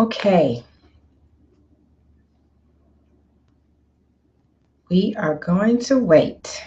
Okay, we are going to wait.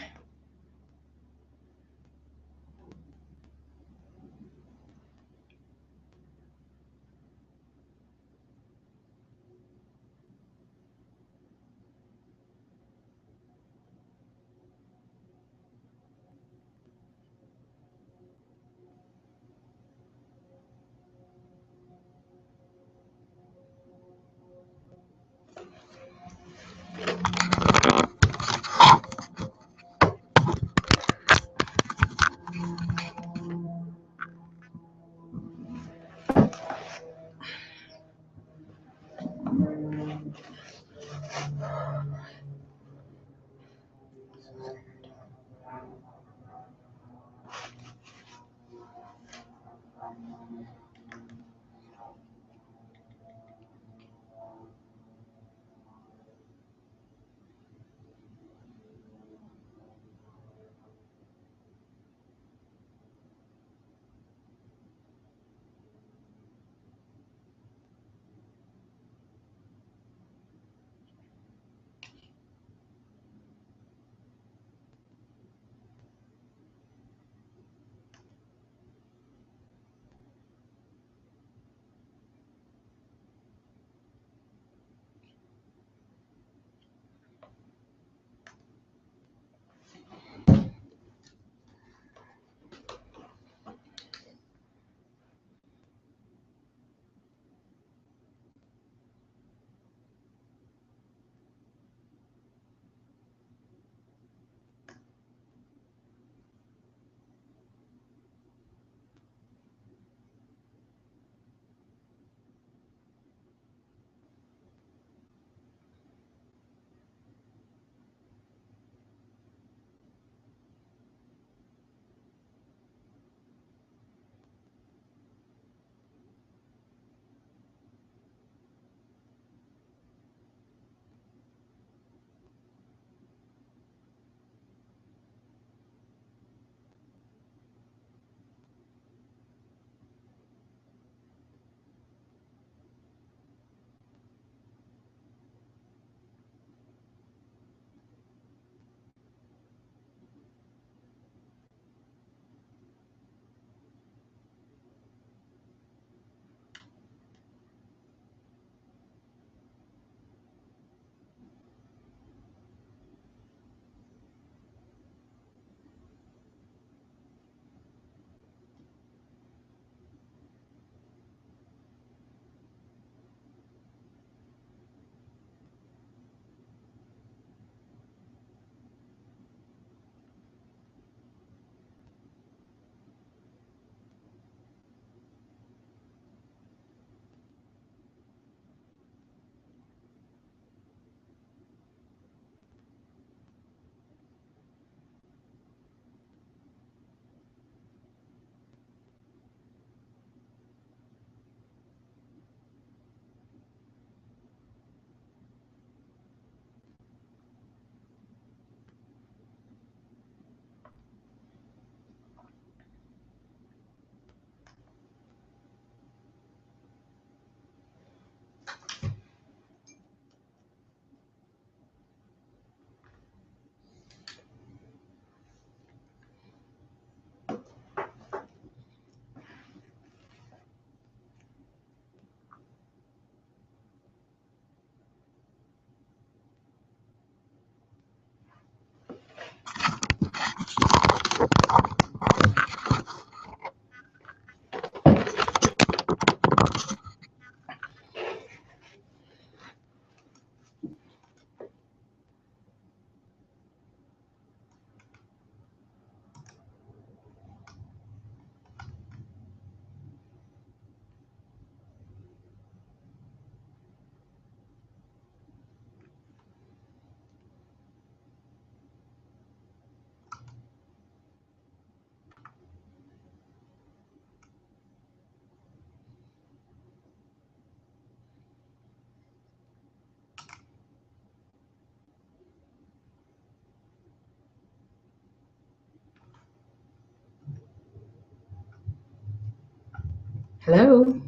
Hello?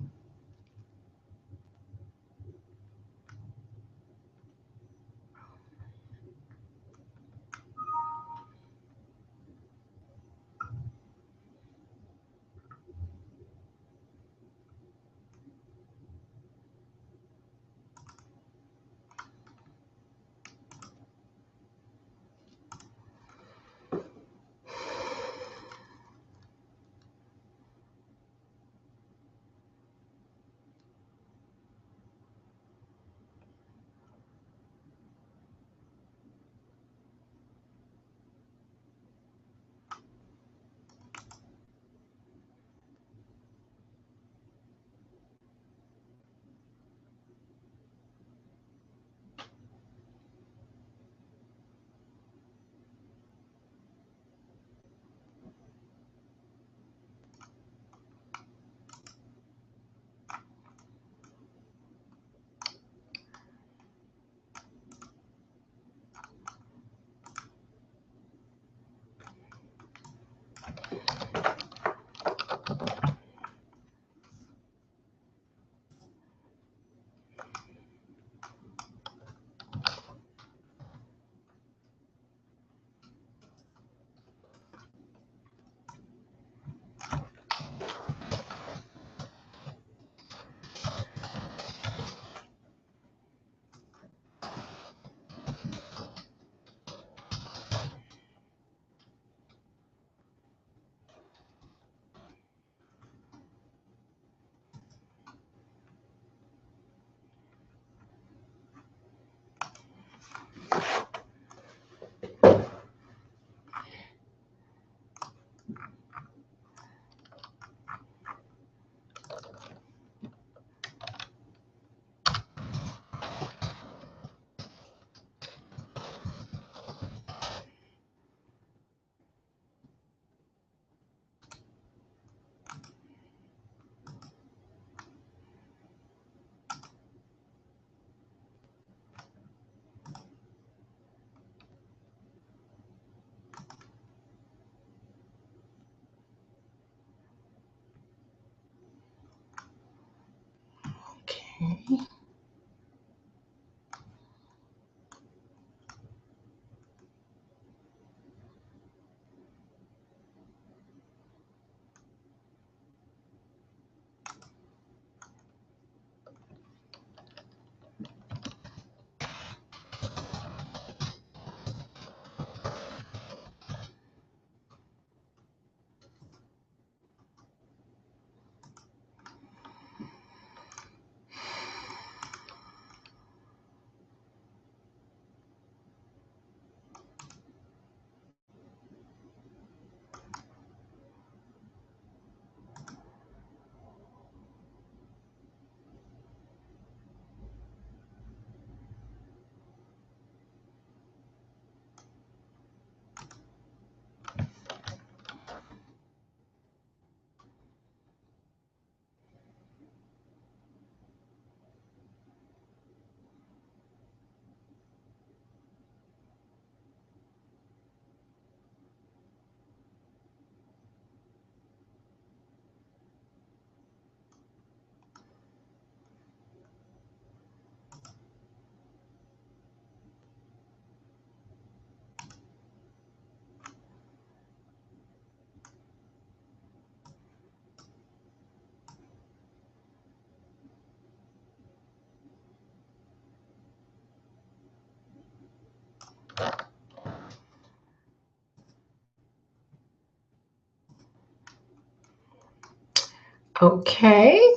Okay,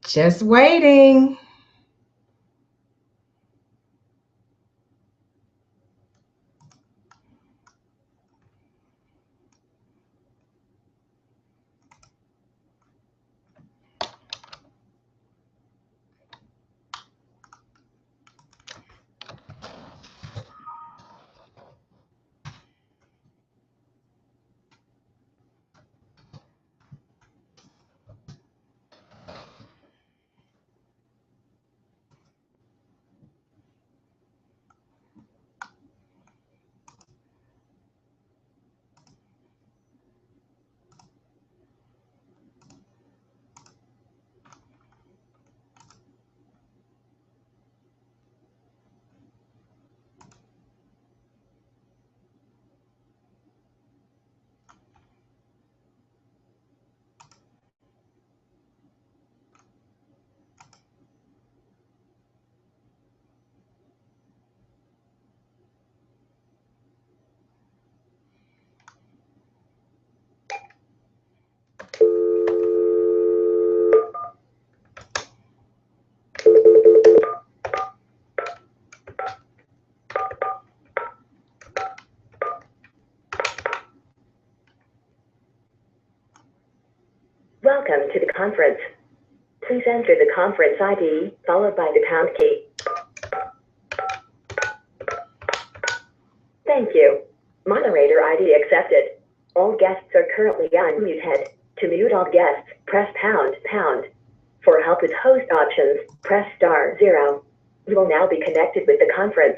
just waiting. Welcome to the conference. Please enter the conference ID followed by the pound key. Thank you. Moderator ID accepted. All guests are currently unmuted. To mute all guests, press pound, pound. For help with host options, press *0. You will now be connected with the conference.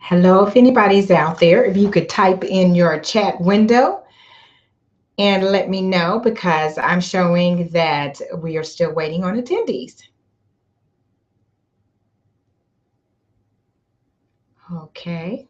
Hello, if anybody's out there, if you could type in your chat window and let me know, because I'm showing that we are still waiting on attendees. Okay.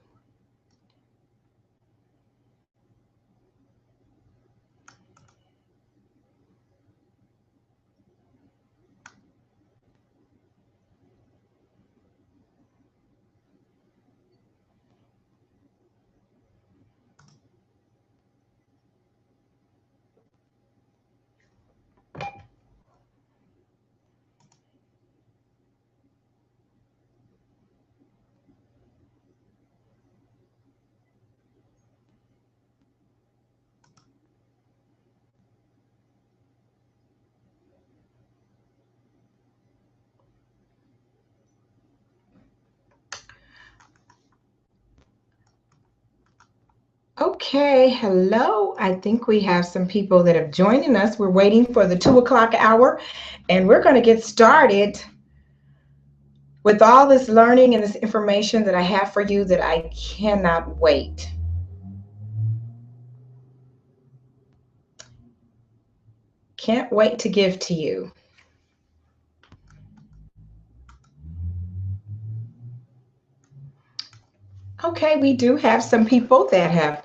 Okay, hello. I think we have some people that have joined us. We're waiting for the 2 o'clock hour, and we're going to get started with all this learning and this information that I have for you that I cannot wait. Can't wait to give to you. Okay, we do have some people that have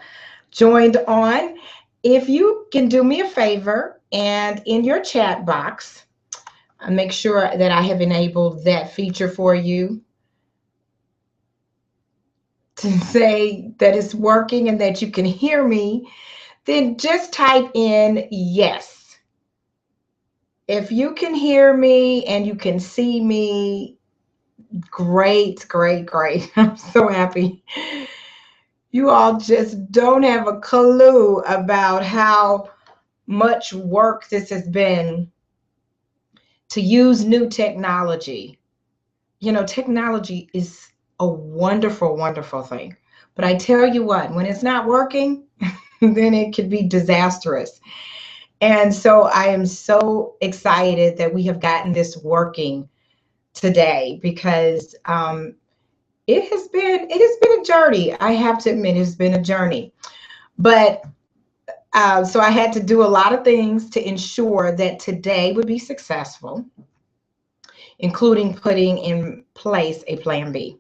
joined on. If you can do me a favor and in your chat box, make sure that I have enabled that feature for you to say that it's working and that you can hear me, then just type in yes. If you can hear me and you can see me, great, great, great. I'm so happy. You all just don't have a clue about how much work this has been to use new technology. You know, technology is a wonderful, wonderful thing. But I tell you what, when it's not working, then it could be disastrous. And so I am so excited that we have gotten this working today because it has been a journey. I have to admit, it's been a journey. But so I had to do a lot of things to ensure that today would be successful, including putting in place a plan B.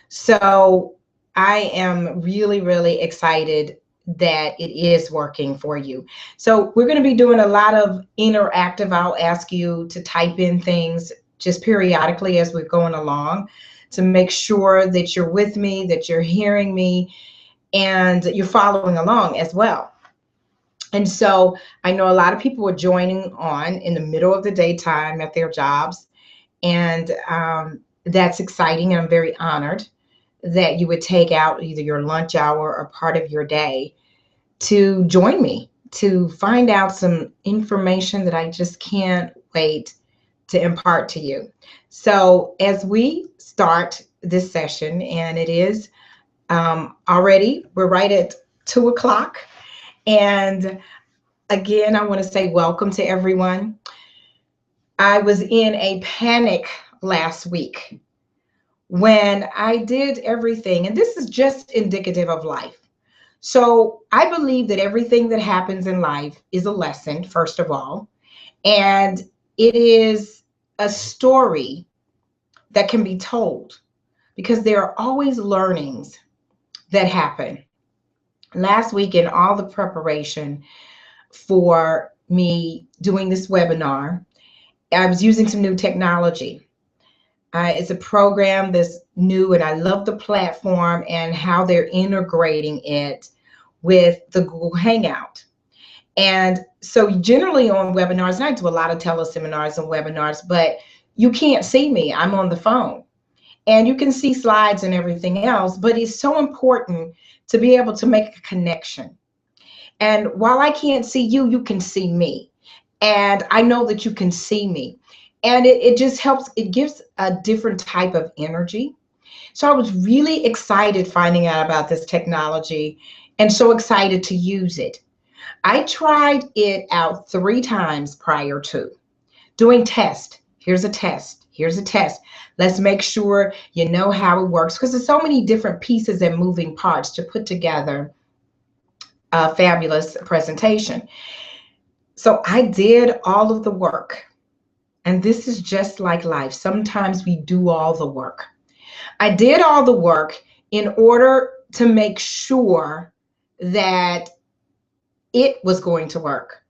So I am really, really excited that it is working for you. So we're going to be doing a lot of interactive. I'll ask you to type in things just periodically as we're going along to make sure that you're with me, that you're hearing me, and you're following along as well. And so I know a lot of people are joining on in the middle of the daytime at their jobs, and that's exciting. And I'm very honored that you would take out either your lunch hour or part of your day to join me to find out some information that I just can't wait to impart to you. So as we start this session, and it is already, we're right at 2 o'clock. And again, I want to say welcome to everyone. I was in a panic last week when I did everything, and this is just indicative of life. So I believe that everything that happens in life is a lesson, first of all, and it is a story that can be told because there are always learnings that happen. Last week, in all the preparation for me doing this webinar, I was using some new technology. It's a program that's new, and I love the platform and how they're integrating it with the Google Hangout. And so generally on webinars, and I do a lot of teleseminars and webinars, but you can't see me. I'm on the phone. And you can see slides and everything else, but it's so important to be able to make a connection. And while I can't see you, you can see me. And I know that you can see me. And it just helps, it gives a different type of energy. So I was really excited finding out about this technology and so excited to use it. I tried it out 3 times prior to doing test. Here's a test. Here's a test. Let's make sure you know how it works, because there's so many different pieces and moving parts to put together a fabulous presentation. So I did all of the work. And this is just like life. Sometimes we do all the work. I did all the work in order to make sure that it was going to work,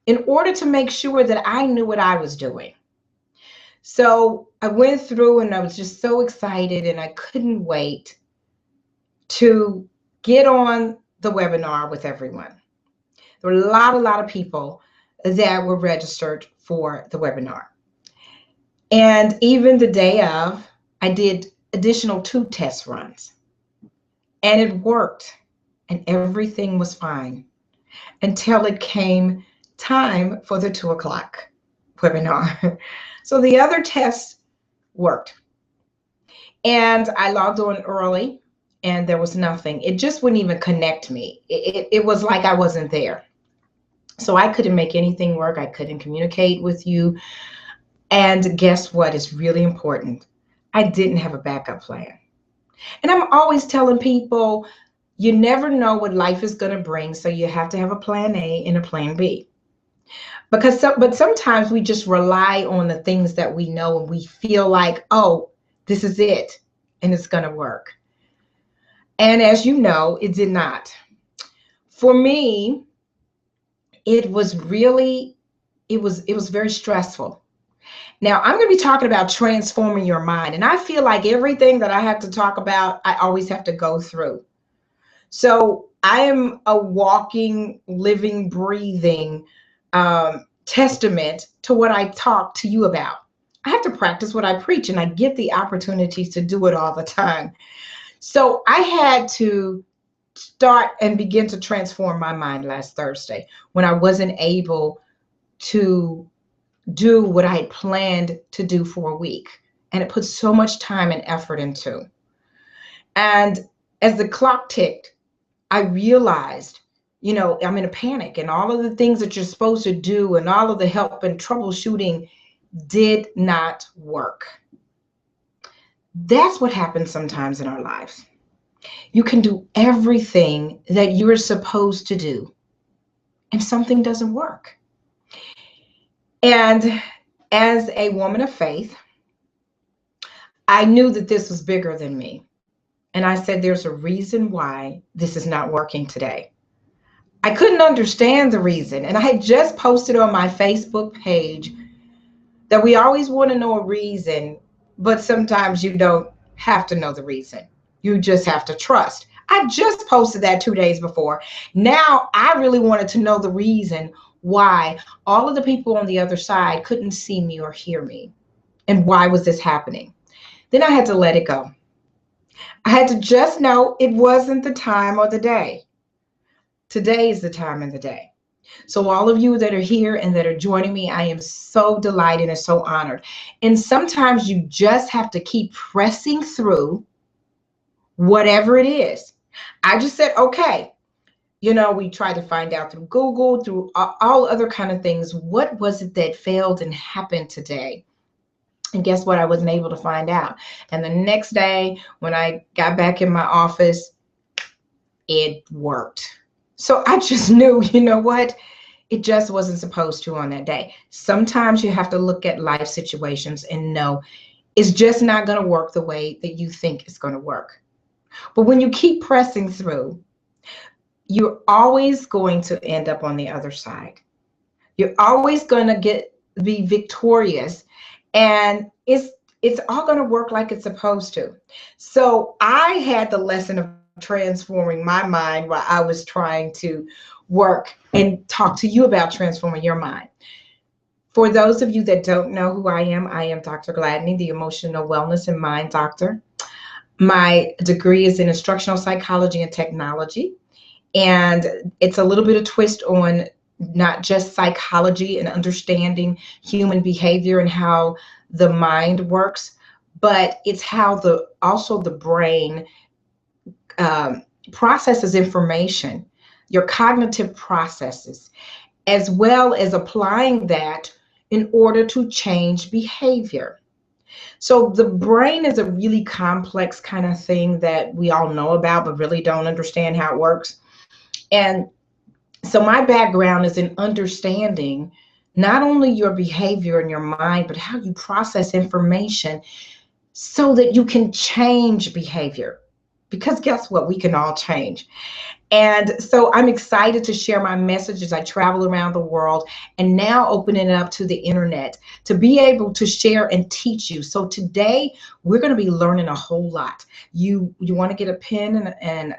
in order to make sure that I knew what I was doing. So I went through and I was just so excited, and I couldn't wait to get on the webinar with everyone. There were a lot of people that were registered for the webinar. And even the day of, I did additional 2 test runs, and it worked, and everything was fine until it came time for the 2 o'clock webinar. So the other tests worked, and I logged on early, and there was nothing. It just wouldn't even connect me. It was like I wasn't there. So I couldn't make anything work. I couldn't communicate with you. And guess what is really important? I didn't have a backup plan. And I'm always telling people, you never know what life is going to bring, so you have to have a plan A and a plan B. But sometimes we just rely on the things that we know, and we feel like, oh, this is it, and it's going to work. And as you know, it did not. For me, it was very stressful. Now, I'm going to be talking about transforming your mind. And I feel like everything that I have to talk about, I always have to go through. So I am a walking, living, breathing testament to what I talk to you about. I have to practice what I preach, and I get the opportunities to do it all the time. So I had to start and begin to transform my mind last Thursday when I wasn't able to do what I had planned to do for a week. And it put so much time and effort into. And as the clock ticked, I realized, I'm in a panic, and all of the things that you're supposed to do and all of the help and troubleshooting did not work. That's what happens sometimes in our lives. You can do everything that you're supposed to do, and something doesn't work. And as a woman of faith, I knew that this was bigger than me. And I said, there's a reason why this is not working today. I couldn't understand the reason. And I had just posted on my Facebook page that we always want to know a reason, but sometimes you don't have to know the reason. You just have to trust. I just posted that 2 days before. Now I really wanted to know the reason why all of the people on the other side couldn't see me or hear me. And why was this happening? Then I had to let it go. I had to just know it wasn't the time or the day. Today is the time and the day. So all of you that are here and that are joining me, I am so delighted and so honored. And sometimes you just have to keep pressing through whatever it is. I just said, okay, we tried to find out through Google, through all other kind of things. What was it that failed and happened today? And guess what? I wasn't able to find out. And the next day when I got back in my office, it worked. So I just knew, what? It just wasn't supposed to on that day. Sometimes you have to look at life situations and know it's just not going to work the way that you think it's going to work. But when you keep pressing through, you're always going to end up on the other side. You're always going to be victorious, and it's all going to work like it's supposed to. So I had the lesson of transforming my mind while I was trying to work and talk to you about transforming your mind. For those of you that don't know who I am Dr. Gladney, the emotional wellness and mind doctor. My degree is in instructional psychology and technology. And it's a little bit of twist on not just psychology and understanding human behavior and how the mind works, but it's how also the brain processes information, your cognitive processes, as well as applying that in order to change behavior. So the brain is a really complex kind of thing that we all know about, but really don't understand how it works. And so my background is in understanding not only your behavior and your mind, but how you process information so that you can change behavior. Because guess what? We can all change. And so I'm excited to share my message as I travel around the world, and now opening it up to the internet to be able to share and teach you. So today we're going to be learning a whole lot. You want to get a pen and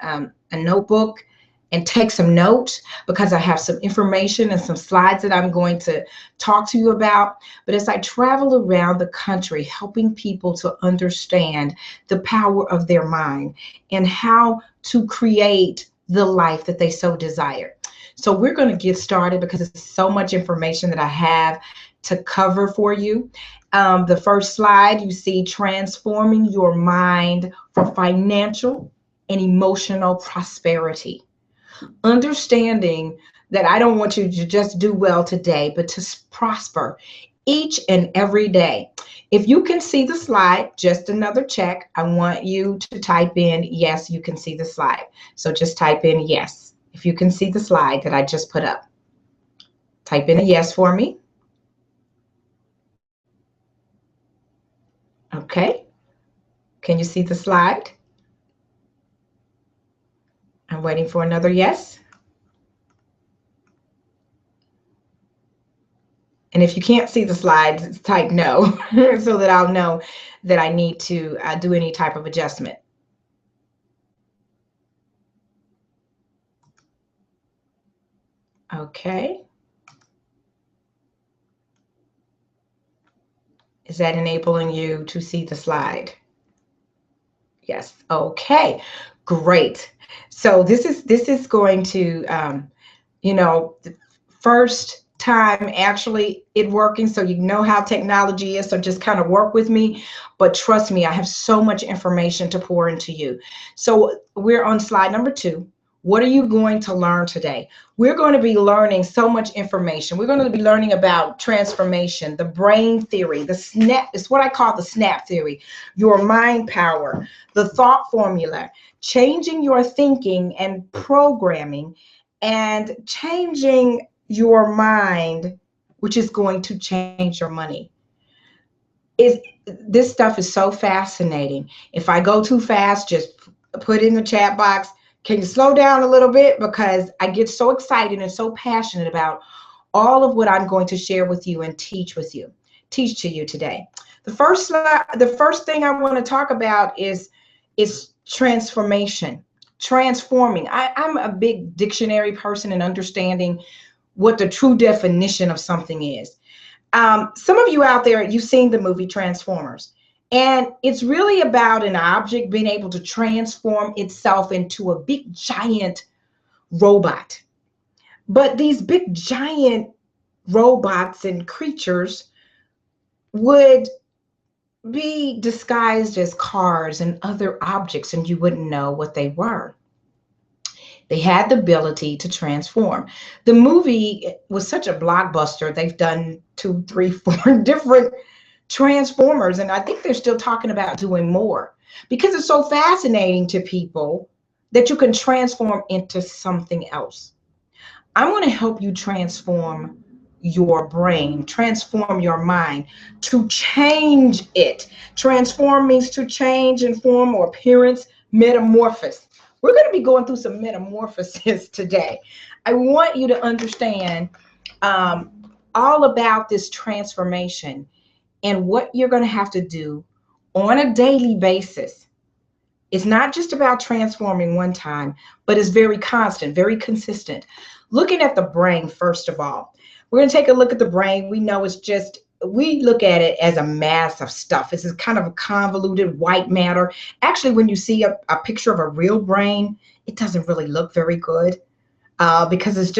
a notebook and take some notes, because I have some information and some slides that I'm going to talk to you about. But as I travel around the country, helping people to understand the power of their mind and how to create the life that they so desire. So we're going to get started because it's so much information that I have to cover for you. The first slide, you see transforming your mind for financial and emotional prosperity. Understanding that I don't want you to just do well today, but to prosper each and every day. If you can see the slide, just another check. I want you to type in, yes, you can see the slide. So just type in yes, if you can see the slide that I just put up. Type in a yes for me. Okay. Can you see the slide? I'm waiting for another yes. And if you can't see the slides, type no so that I'll know that I need to do any type of adjustment. Okay. Is that enabling you to see the slide? Yes. Okay. Great. So this is going to, the first time actually it working, so you know how technology is, so just kind of work with me, but trust me, I have so much information to pour into you. So we're on slide number 2. What are you going to learn today? We're going to be learning so much information. We're going to be learning about transformation, the brain theory, the SNAP. It's what I call the SNAP theory, your mind power, the thought formula, changing your thinking and programming, and changing your mind, which is going to change your money. Is This stuff is so fascinating. If I go too fast, just put in the chat box. Can you slow down a little bit? Because I get so excited and so passionate about all of what I'm going to share with you and teach to you today. The first thing I want to talk about is transformation, transforming. I'm a big dictionary person and understanding what the true definition of something is. Some of you out there, you've seen the movie Transformers, and it's really about an object being able to transform itself into a big giant robot. But these big giant robots and creatures would be disguised as cars and other objects, and you wouldn't know what they were. They had the ability to transform. The movie was such a blockbuster. They've done 2, 3, 4 different Transformers, and I think they're still talking about doing more because it's so fascinating to people that you can transform into something else. I want to help you transform your brain, transform your mind, to change it. Transform means to change in form or appearance, metamorphosis. We're going to be going through some metamorphosis today. I want you to understand all about this transformation and what you're going to have to do on a daily basis. It's not just about transforming one time, but it's very constant, very consistent. Looking at the brain, first of all, we're going to take a look at the brain. We know it's just, we look at it as a mass of stuff. It's kind of a convoluted white matter. Actually, when you see a picture of a real brain, it doesn't really look very good because it's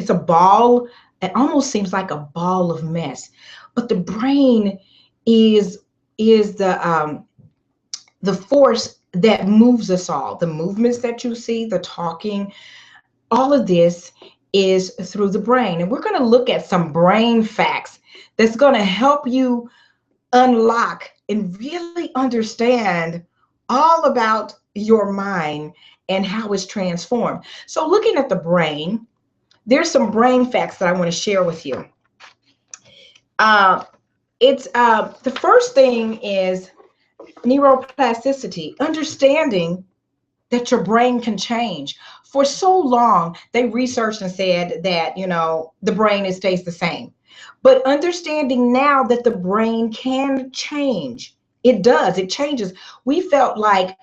a ball. It almost seems like a ball of mess. But the brain is the force that moves us all. The movements that you see, the talking, all of this is through the brain. And we're going to look at some brain facts that's going to help you unlock and really understand all about your mind and how it's transformed. So looking at the brain, there's some brain facts that I want to share with you. The first thing is neuroplasticity, understanding that your brain can change. For so long, they researched and said that, the brain stays the same. But understanding now that the brain can change, it does, it changes. We felt like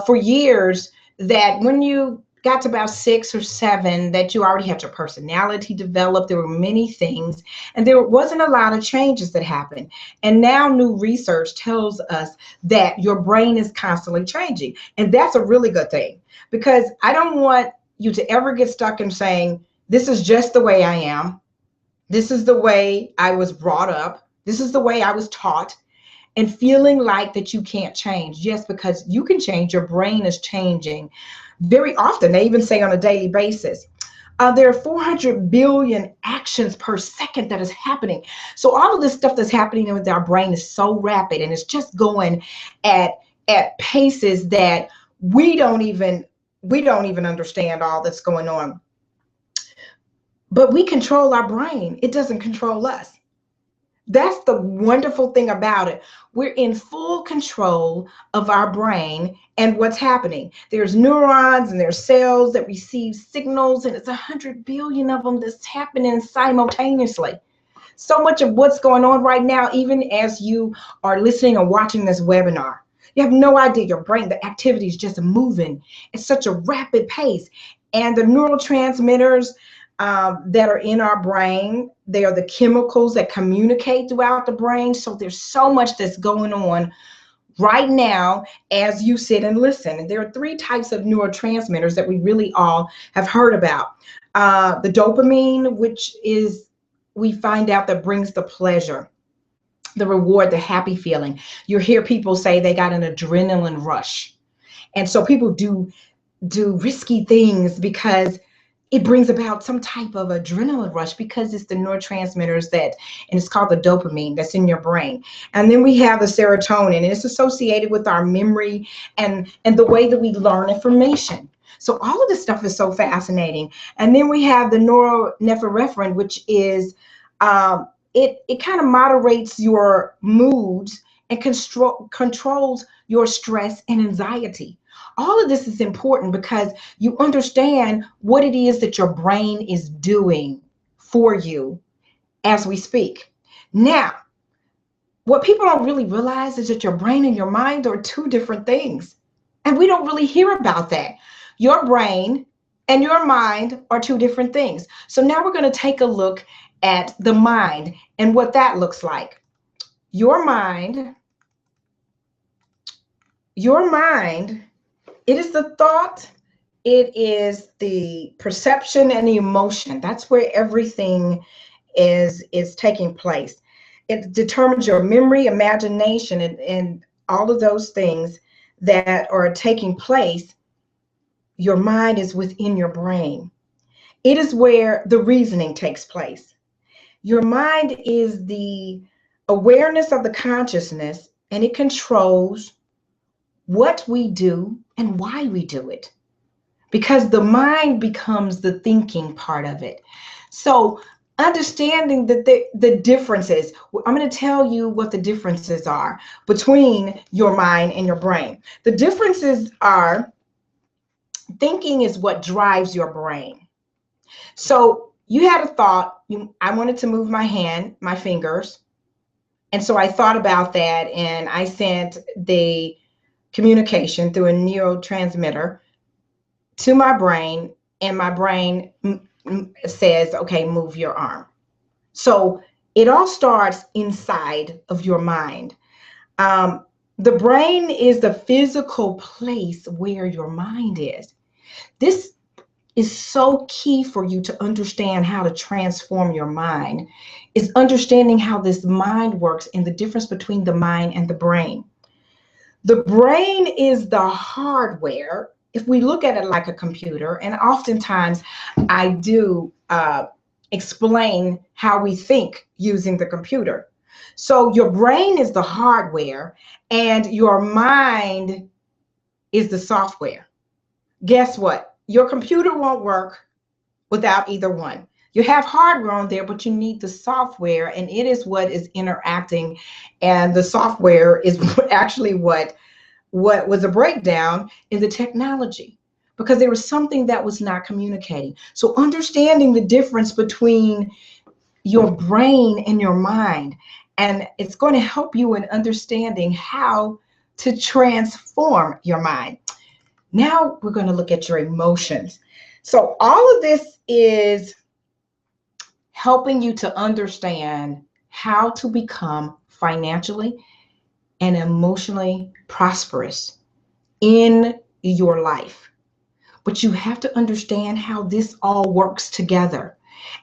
for years that when you got to about 6 or 7, that you already had your personality developed. There were many things, and there wasn't a lot of changes that happened. And now new research tells us that your brain is constantly changing. And that's a really good thing, because I don't want you to ever get stuck in saying, this is just the way I am. This is the way I was brought up. This is the way I was taught. And feeling like that you can't change. Yes, because you can change. Your brain is changing. Very often, they even say on a daily basis, there are 400 billion actions per second that is happening. So all of this stuff that's happening with our brain is so rapid, and it's just going at paces that we don't even understand all that's going on. But we control our brain. It doesn't control us. That's the wonderful thing about it. We're in full control of our brain and what's happening. There's neurons and there's cells that receive signals, and it's 100 billion of them that's happening simultaneously. So much of what's going on right now, even as you are listening or watching this webinar, you have no idea. Your brain, the activity is just moving at such a rapid pace. And the neurotransmitters that are in our brain, they are the chemicals that communicate throughout the brain. So there's so much that's going on right now as you sit and listen. And there are 3 types of neurotransmitters that we really all have heard about. The dopamine, which is, we find out, that brings the pleasure, the reward, the happy feeling. You hear people say they got an adrenaline rush. And so people do risky things because it brings about some type of adrenaline rush, because it's the neurotransmitters and it's called the dopamine that's in your brain. And then we have the serotonin, and it's associated with our memory and the way that we learn information. So all of this stuff is so fascinating. And then we have the norepinephrine, which is, it kind of moderates your moods and controls your stress and anxiety. All of this is important because you understand what it is that your brain is doing for you as we speak. Now, what people don't really realize is that your brain and your mind are two different things. And we don't really hear about that. Your brain and your mind are two different things. So now we're going to take a look at the mind and what that looks like. Your mind, it is the thought, it is the perception and the emotion. That's where everything is taking place. It determines your memory, imagination, and all of those things that are taking place. Your mind is within your brain. It is where the reasoning takes place. Your mind is the awareness of the consciousness, and it controls what we do and why we do it, because the mind becomes the thinking part of it. So understanding that the differences, I'm going to tell you what the differences are between your mind and your brain. The differences are, thinking is what drives your brain. So you had a thought, I wanted to move my fingers. And so I thought about that, and I sent the communication through a neurotransmitter to my brain, and my brain says, okay, move your arm. So it all starts inside of your mind. The brain is the physical place where your mind is. This is so key for you to understand how to transform your mind, is understanding how this mind works and the difference between the mind and the brain. The brain is the hardware. If we look at it like a computer, and oftentimes I do explain how we think using the computer. So your brain is the hardware and your mind is the software. Guess what? Your computer won't work without either one. You have hardware on there, but you need the software, and it is what is interacting. And the software is actually what was a breakdown in the technology, because there was something that was not communicating. So understanding the difference between your brain and your mind, and it's going to help you in understanding how to transform your mind. Now we're going to look at your emotions. So all of this is helping you to understand how to become financially and emotionally prosperous in your life. But you have to understand how this all works together,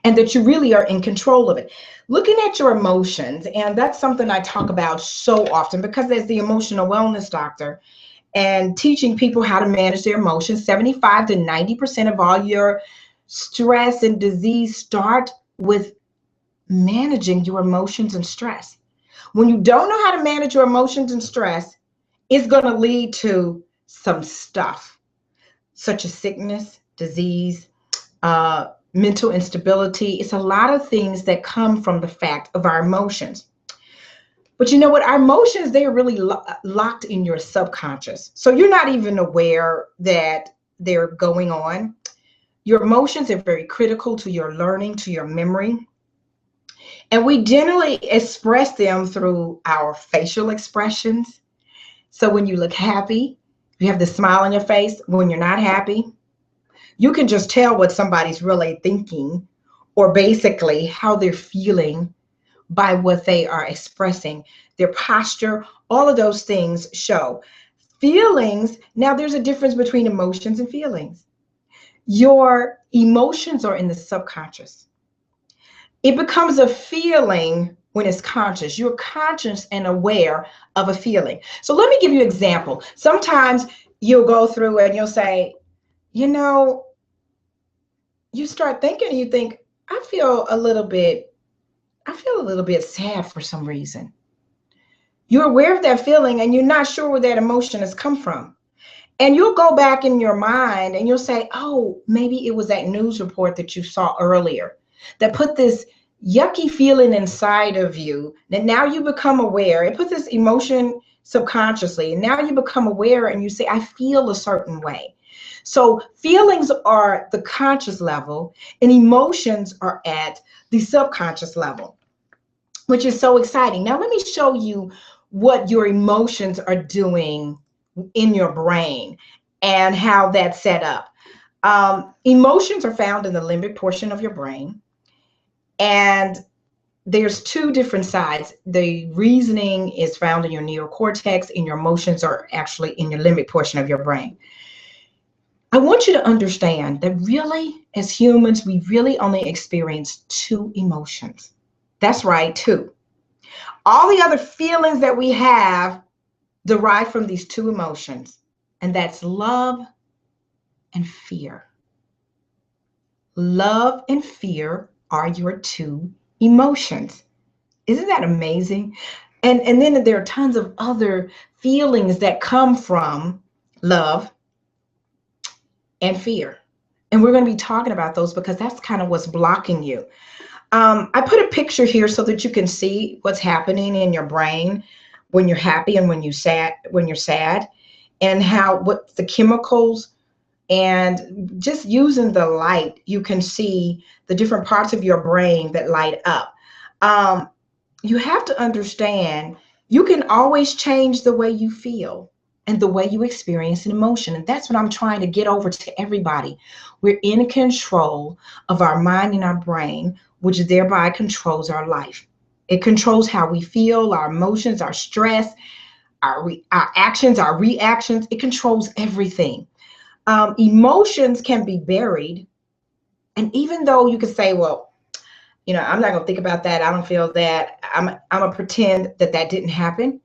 and that you really are in control of it. Looking at your emotions, and that's something I talk about so often, because as the emotional wellness doctor and teaching people how to manage their emotions, 75 to 90% of all your stress and disease start with managing your emotions and stress. When you don't know how to manage your emotions and stress, it's going to lead to some stuff, such as sickness, disease, mental instability. It's a lot of things that come from the fact of our emotions. But you know what? Our emotions, they are really locked in your subconscious. So you're not even aware that they're going on. Your emotions are very critical to your learning, to your memory. And we generally express them through our facial expressions. So when you look happy, you have the smile on your face. When you're not happy, you can just tell what somebody's really thinking, or basically how they're feeling, by what they are expressing. Their posture, all of those things show. Feelings, now there's a difference between emotions and feelings. Your emotions are in the subconscious. It becomes a feeling when it's conscious. You're conscious and aware of a feeling. So let me give you an example. Sometimes you'll go through and you'll say, you know, you start thinking and you think, I feel a little bit sad for some reason. You're aware of that feeling and you're not sure where that emotion has come from. And you'll go back in your mind and you'll say, oh, maybe it was that news report that you saw earlier that put this yucky feeling inside of you that now you become aware. It puts this emotion subconsciously. And now you become aware and you say, I feel a certain way. So feelings are the conscious level and emotions are at the subconscious level, which is so exciting. Now, let me show you what your emotions are doing in your brain and how that's set up. Emotions are found in the limbic portion of your brain, and there's two different sides. The reasoning is found in your neocortex, and your emotions are actually in your limbic portion of your brain. I want you to understand that really, as humans, we really only experience two emotions. That's right, two. All the other feelings that we have derive from these two emotions, and that's love and fear. Love and fear are your two emotions. Isn't that amazing? And then there are tons of other feelings that come from love and fear. And we're going to be talking about those because that's kind of what's blocking you. I put a picture here so that you can see what's happening in your brain when you're happy and when you're sad, and how what the chemicals, and just using the light, you can see the different parts of your brain that light up. You have to understand you can always change the way you feel and the way you experience an emotion. And that's what I'm trying to get over to everybody. We're in control of our mind and our brain, which thereby controls our life. It controls how we feel, our emotions, our stress, our actions, our reactions. It controls everything. Emotions can be buried. And even though you could say, well, I'm not going to think about that. I don't feel that. I'm going to pretend that that didn't happen.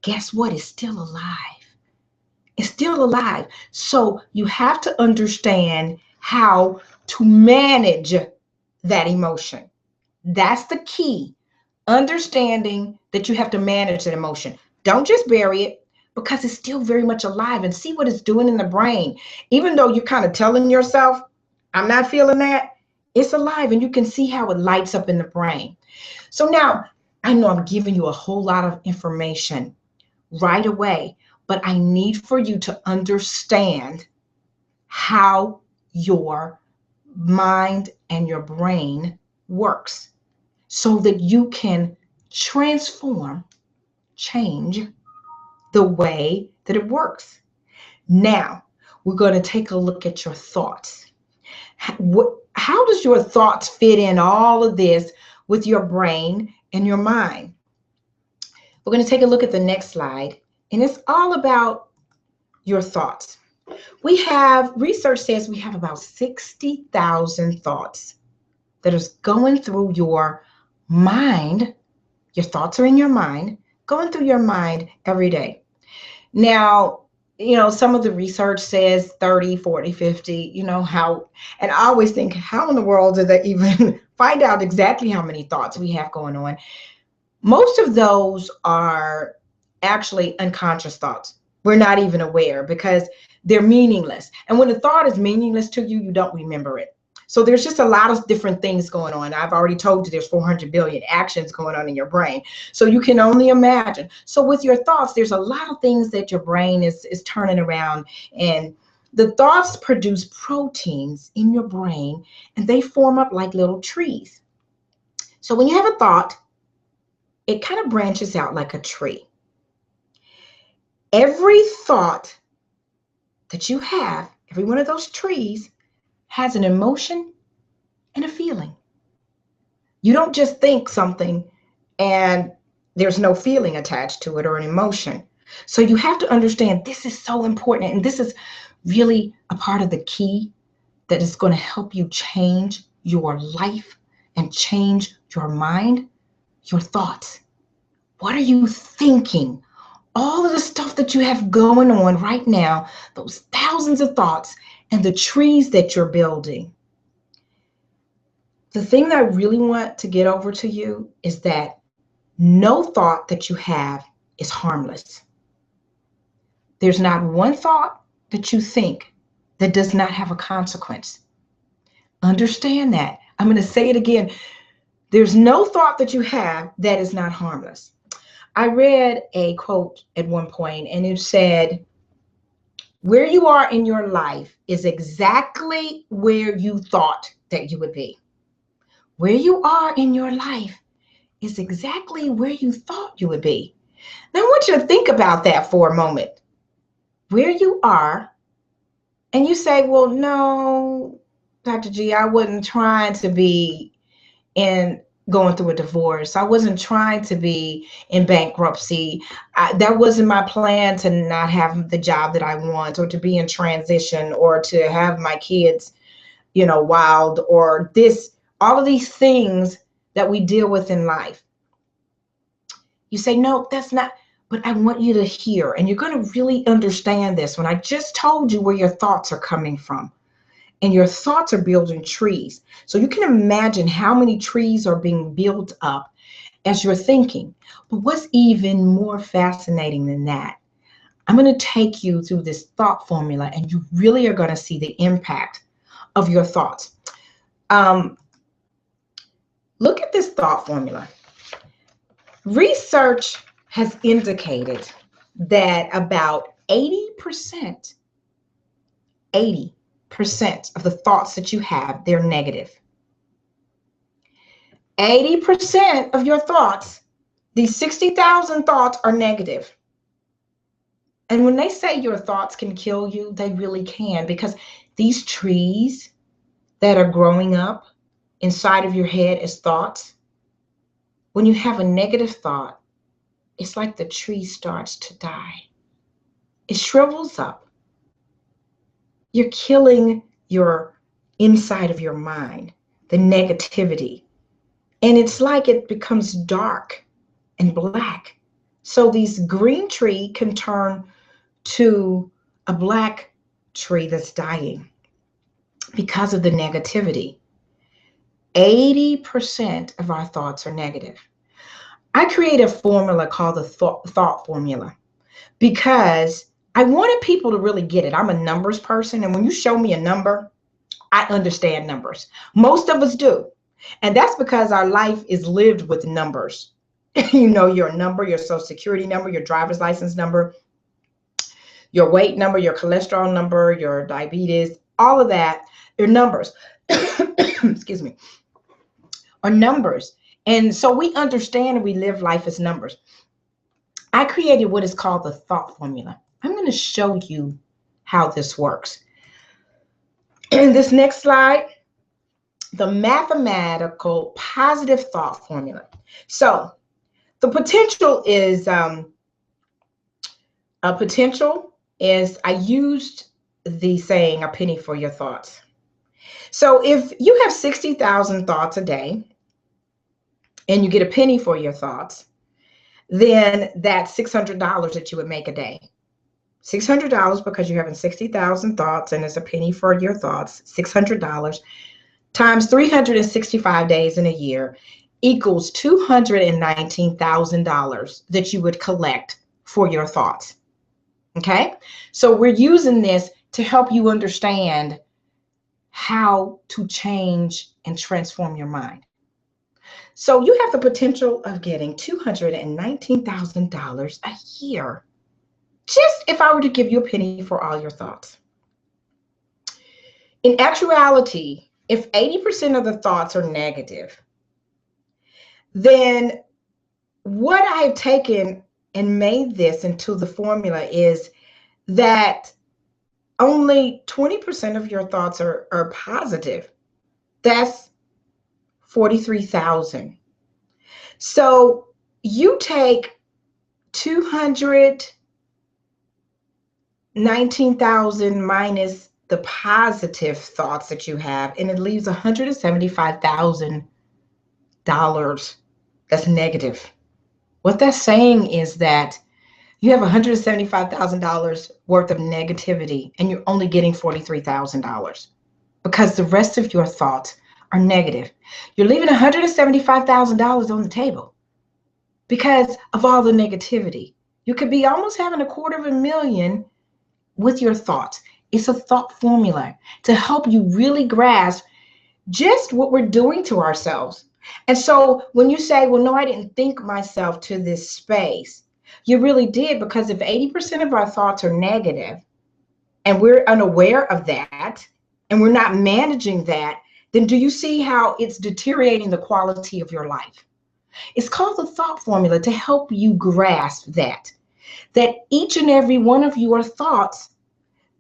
Guess what? It's still alive. It's still alive. So you have to understand how to manage that emotion. That's the key. Understanding that you have to manage that emotion. Don't just bury it, because it's still very much alive, and see what it's doing in the brain. Even though you're kind of telling yourself, I'm not feeling that, it's alive, and you can see how it lights up in the brain. So now, I know I'm giving you a whole lot of information right away, but I need for you to understand how your mind and your brain works so that you can transform, change the way that it works. Now, we're going to take a look at your thoughts. How does your thoughts fit in all of this with your brain and your mind? We're going to take a look at the next slide, and it's all about your thoughts. Research says we have about 60,000 thoughts that is going through your mind. Your thoughts are in your mind, going through your mind every day. Now, some of the research says 30, 40, 50, and I always think, how in the world do they even find out exactly how many thoughts we have going on? Most of those are actually unconscious thoughts. We're not even aware because they're meaningless. And when a thought is meaningless to you, you don't remember it. So there's just a lot of different things going on. I've already told you there's 400 billion actions going on in your brain. So you can only imagine. So with your thoughts, there's a lot of things that your brain is turning around. And the thoughts produce proteins in your brain, and they form up like little trees. So when you have a thought, it kind of branches out like a tree. Every thought that you have, every one of those trees, has an emotion and a feeling. You don't just think something and there's no feeling attached to it or an emotion. So you have to understand this is so important, and this is really a part of the key that is going to help you change your life and change your mind, your thoughts. What are you thinking all of the stuff that you have going on right now, those thousands of thoughts and the trees that you're building. The thing that I really want to get over to you is that no thought that you have is harmless. There's not one thought that you think that does not have a consequence. Understand that. I'm going to say it again. There's no thought that you have that is not harmless. I read a quote at one point, and it said, where you are in your life is exactly where you thought that you would be. Where you are in your life is exactly where you thought you would be. Now, I want you to think about that for a moment. Where you are, and you say, well, no, Dr. G, I wasn't trying to be in going through a divorce. I wasn't trying to be in bankruptcy. That wasn't my plan to not have the job that I want, or to be in transition, or to have my kids, wild, or this, all of these things that we deal with in life. You say, no, that's not, but I want you to hear, and you're going to really understand this when I just told you where your thoughts are coming from. And your thoughts are building trees. So you can imagine how many trees are being built up as you're thinking. But what's even more fascinating than that, I'm going to take you through this thought formula, and you really are going to see the impact of your thoughts. Look at this thought formula. Research has indicated that about 80% of the thoughts that you have, they're negative. 80% of your thoughts, these 60,000 thoughts, are negative. And when they say your thoughts can kill you, they really can, because these trees that are growing up inside of your head as thoughts, when you have a negative thought, it's like the tree starts to die. It shrivels up. You're killing your inside of your mind, the negativity. And it's like it becomes dark and black. So this green tree can turn to a black tree that's dying because of the negativity. 80% of our thoughts are negative. I create a formula called the thought formula because I wanted people to really get it. I'm a numbers person, and when you show me a number, I understand numbers. Most of us do. And that's because our life is lived with numbers. Your number, your social security number, your driver's license number, your weight number, your cholesterol number, your diabetes, all of that, they're numbers. Excuse me. Are numbers. And so we understand and we live life as numbers. I created what is called the thought formula. I'm going to show you how this works. In this next slide, the mathematical positive thought formula. So the potential is, I used the saying, a penny for your thoughts. So if you have 60,000 thoughts a day and you get a penny for your thoughts, then that's $600 that you would make a day. $600 because you're having 60,000 thoughts and it's a penny for your thoughts. $600 times 365 days in a year equals $219,000 that you would collect for your thoughts. Okay, so we're using this to help you understand how to change and transform your mind. So you have the potential of getting $219,000 a year, just if I were to give you a penny for all your thoughts. In actuality, if 80% of the thoughts are negative, then what I've taken and made this into the formula is that only 20% of your thoughts are positive. That's 43,000. So you take 219,000 minus the positive thoughts that you have, and it leaves $175,000 that's negative. What that's saying is that You have $175,000 worth of negativity and you're only getting $43,000 because the rest of your thoughts are negative. You're leaving $175,000 on the table because of all the negativity. You could be almost having $250,000 with your thoughts. It's a thought formula to help you really grasp just what we're doing to ourselves. And so when you say, well, no, I didn't think myself to this space, you really did, because if 80% of our thoughts are negative and we're unaware of that and we're not managing that, then do you see how it's deteriorating the quality of your life? It's called the thought formula to help you grasp that each and every one of your thoughts,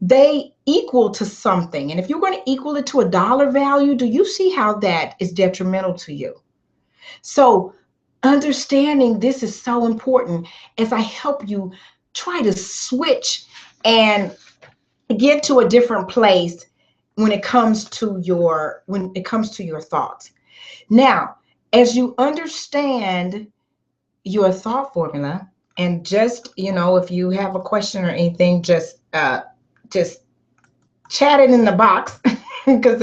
they equal to something. And if you're going to equal it to a dollar value, do you see how that is detrimental to you? So understanding this is so important as I help you try to switch and get to a different place when it comes to your thoughts. Now, as you understand your thought formula, and just, if you have a question or anything, just chat it in the box because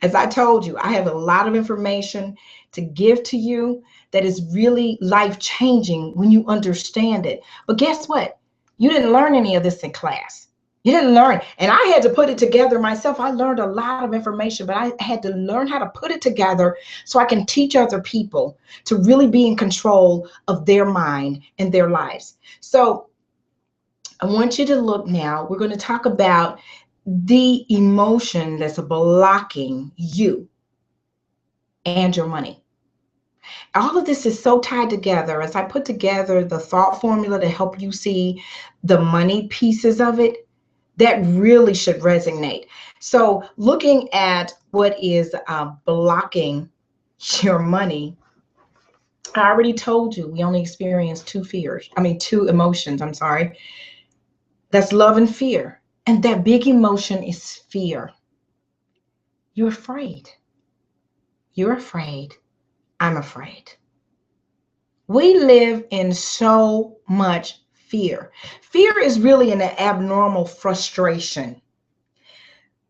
as I told you, I have a lot of information to give to you that is really life-changing when you understand it. But guess what? You didn't learn any of this in class. You didn't learn. And I had to put it together myself. I learned a lot of information, but I had to learn how to put it together so I can teach other people to really be in control of their mind and their lives. So I want you to look now. We're going to talk about the emotion that's blocking you and your money. All of this is so tied together. As I put together the thought formula to help you see the money pieces of it, that really should resonate. So looking at what is blocking your money, I already told you we only experience two emotions, I'm sorry. That's love and fear. And that big emotion is fear. You're afraid. You're afraid. I'm afraid. We live in so much fear. Fear is really an abnormal frustration.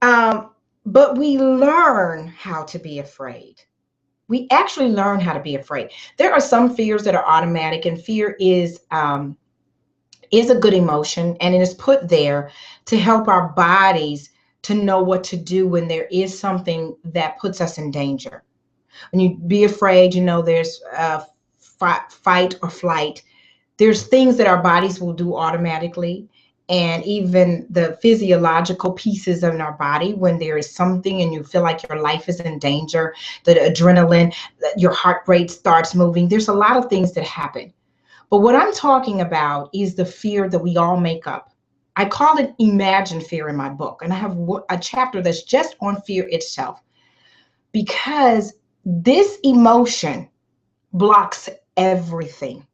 But we learn how to be afraid. We actually learn how to be afraid. There are some fears that are automatic, and fear is a good emotion, and it is put there to help our bodies to know what to do when there is something that puts us in danger. When you be afraid, there's fight or flight. There's things that our bodies will do automatically, and even the physiological pieces in our body, when there is something and you feel like your life is in danger, the adrenaline, your heart rate starts moving. There's a lot of things that happen. But what I'm talking about is the fear that we all make up. I call it imagined fear in my book, and I have a chapter that's just on fear itself, because this emotion blocks everything.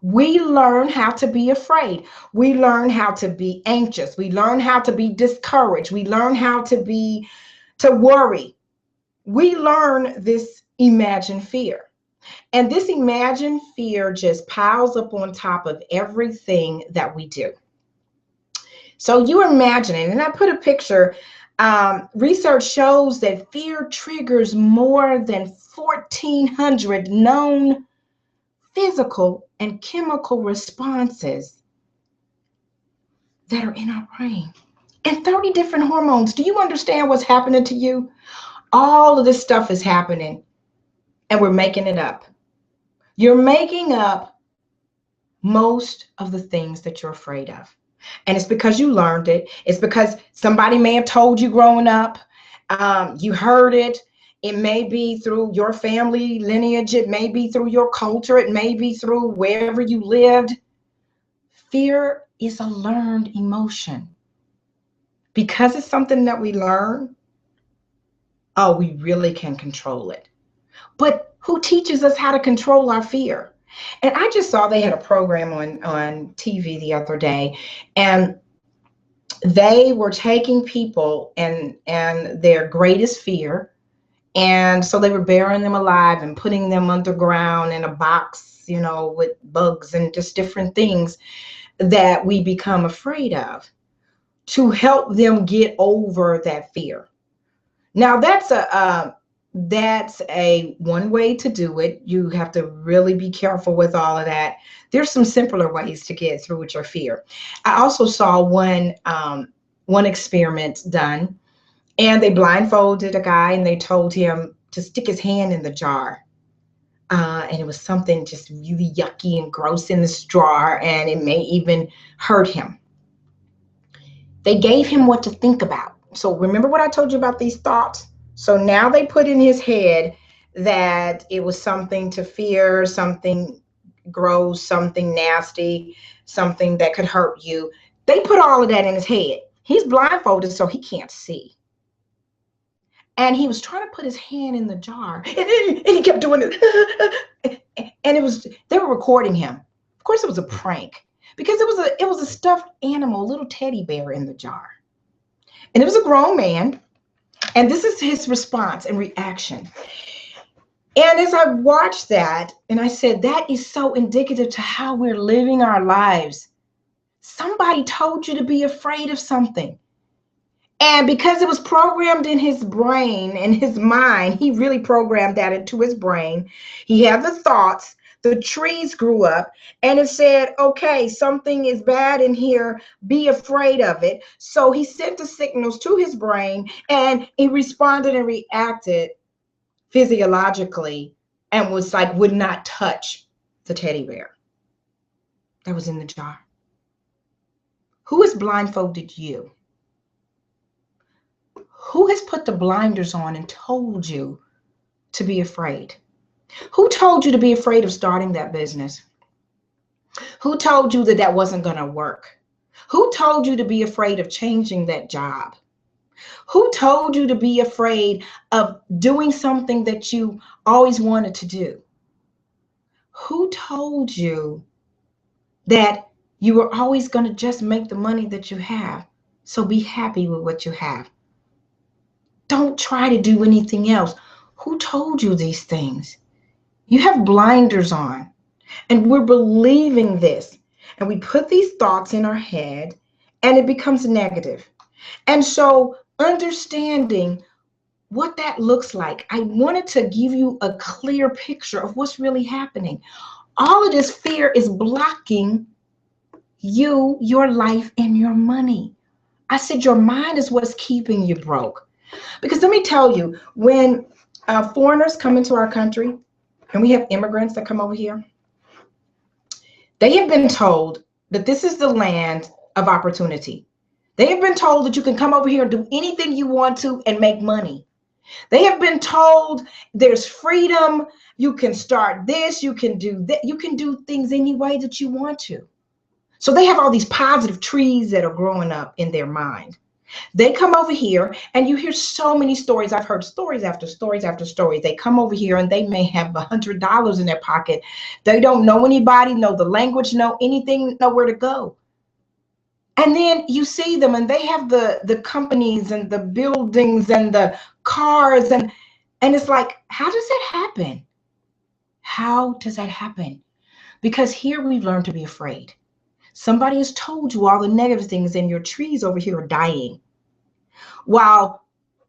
We learn how to be afraid. We learn how to be anxious. We learn how to be discouraged. We learn how to worry. We learn this imagined fear. And this imagined fear just piles up on top of everything that we do. So you're imagining, and I put a picture. Research shows that fear triggers more than 1,400 known physical and chemical responses that are in our brain, and 30 different hormones. Do you understand what's happening to you? All of this stuff is happening, and we're making it up. You're making up most of the things that you're afraid of. And it's because you learned it. It's because somebody may have told you growing up. You heard it. It may be through your family lineage. It may be through your culture. It may be through wherever you lived. Fear is a learned emotion. Because it's something that we learn, we really can control it. But who teaches us how to control our fear? And I just saw they had a program on TV the other day, and they were taking people and their greatest fear. And so they were burying them alive and putting them underground in a box, with bugs and just different things. that we become afraid of to help them get over that fear. Now that's a one way to do it. You have to really be careful with all of that. There's some simpler ways to get through with your fear. I also saw one experiment done, and they blindfolded a guy and they told him to stick his hand in the jar. And it was something just really yucky and gross in this jar, and it may even hurt him. They gave him what to think about. So remember what I told you about these thoughts? So now they put in his head that it was something to fear, something gross, something nasty, something that could hurt you. They put all of that in his head. He's blindfolded, so he can't see. And he was trying to put his hand in the jar, and he kept doing it. And they were recording him. Of course, it was a prank, because it was a stuffed animal, a little teddy bear in the jar. And it was a grown man. And this is his response and reaction. And as I watched that, and I said, that is so indicative to how we're living our lives. Somebody told you to be afraid of something. And because it was programmed in his brain and his mind, he really programmed that into his brain. He had the thoughts, the trees grew up, and it said, okay, something is bad in here, be afraid of it. So he sent the signals to his brain, and he responded and reacted physiologically, and was like, would not touch the teddy bear that was in the jar. Who has blindfolded you? Who has put the blinders on and told you to be afraid? Who told you to be afraid of starting that business? Who told you that that wasn't going to work? Who told you to be afraid of changing that job? Who told you to be afraid of doing something that you always wanted to do? Who told you that you were always going to just make the money that you have? So be happy with what you have. Don't try to do anything else. Who told you these things? You have blinders on, and we're believing this. And we put these thoughts in our head, and it becomes negative. And so understanding what that looks like, I wanted to give you a clear picture of what's really happening. All of this fear is blocking you, your life, and your money. I said your mind is what's keeping you broke. Because let me tell you, when foreigners come into our country, and we have immigrants that come over here, they have been told that this is the land of opportunity. They have been told that you can come over here and do anything you want to and make money. They have been told there's freedom. You can start this, you can do that, you can do things any way that you want to. So they have all these positive trees that are growing up in their mind. They come over here, and you hear so many stories. I've heard stories after stories after stories. They come over here and they may have $100 in their pocket. They don't know anybody, know the language, know anything, know where to go. And then you see them, and they have the companies and the buildings and the cars, and it's like, how does that happen? How does that happen? Because here we've learned to be afraid. Somebody has told you all the negative things, and your trees over here are dying. While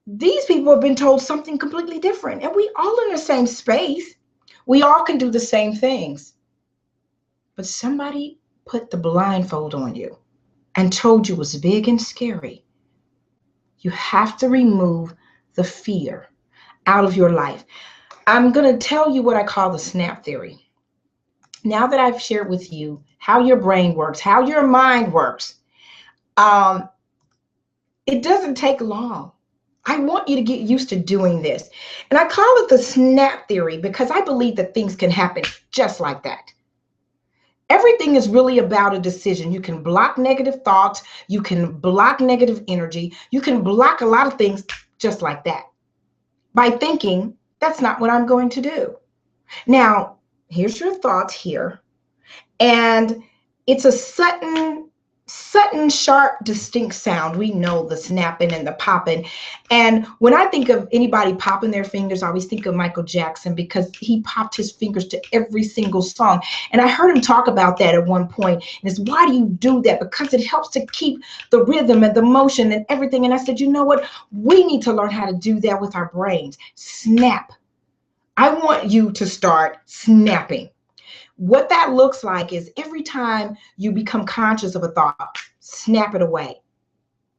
these people have been told something completely different, and we all in the same space. We all can do the same things. But somebody put the blindfold on you and told you it was big and scary. You have to remove the fear out of your life. I'm going to tell you what I call the SNAP theory. Now that I've shared with you how your brain works, how your mind works, it doesn't take long. I want you to get used to doing this. And I call it the SNAP theory because I believe that things can happen just like that. Everything is really about a decision. You can block negative thoughts. You can block negative energy. You can block a lot of things just like that by thinking that's not what I'm going to do. Now, here's your thoughts here. And it's a sudden sudden, sharp, distinct sound. We know the snapping and the popping. And when I think of anybody popping their fingers, I always think of Michael Jackson, because he popped his fingers to every single song. And I heard him talk about that at one point. And it's, why do you do that? Because it helps to keep the rhythm and the motion and everything. And I said, you know what? We need to learn how to do that with our brains. Snap. I want you to start snapping. What that looks like is every time you become conscious of a thought, snap it away.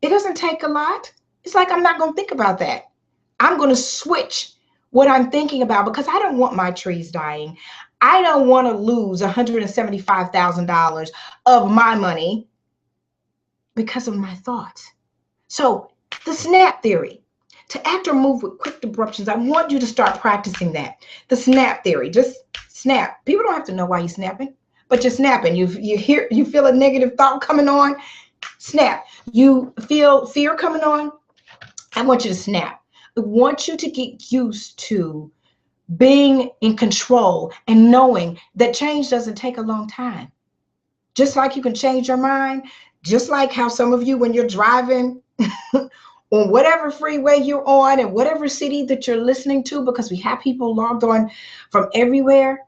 It doesn't take a lot. It's like, I'm not going to think about that. I'm going to switch what I'm thinking about, because I don't want my trees dying. I don't want to lose $175,000 of my money because of my thoughts. So the snap theory. To act or move with quick abruptions, I want you to start practicing that. The snap theory, just snap. People don't have to know why you're snapping, but you're snapping. You feel a negative thought coming on, snap. You feel fear coming on, I want you to snap. I want you to get used to being in control and knowing that change doesn't take a long time. Just like you can change your mind, just like how some of you, when you're driving on whatever freeway you're on and whatever city that you're listening to, because we have people logged on from everywhere.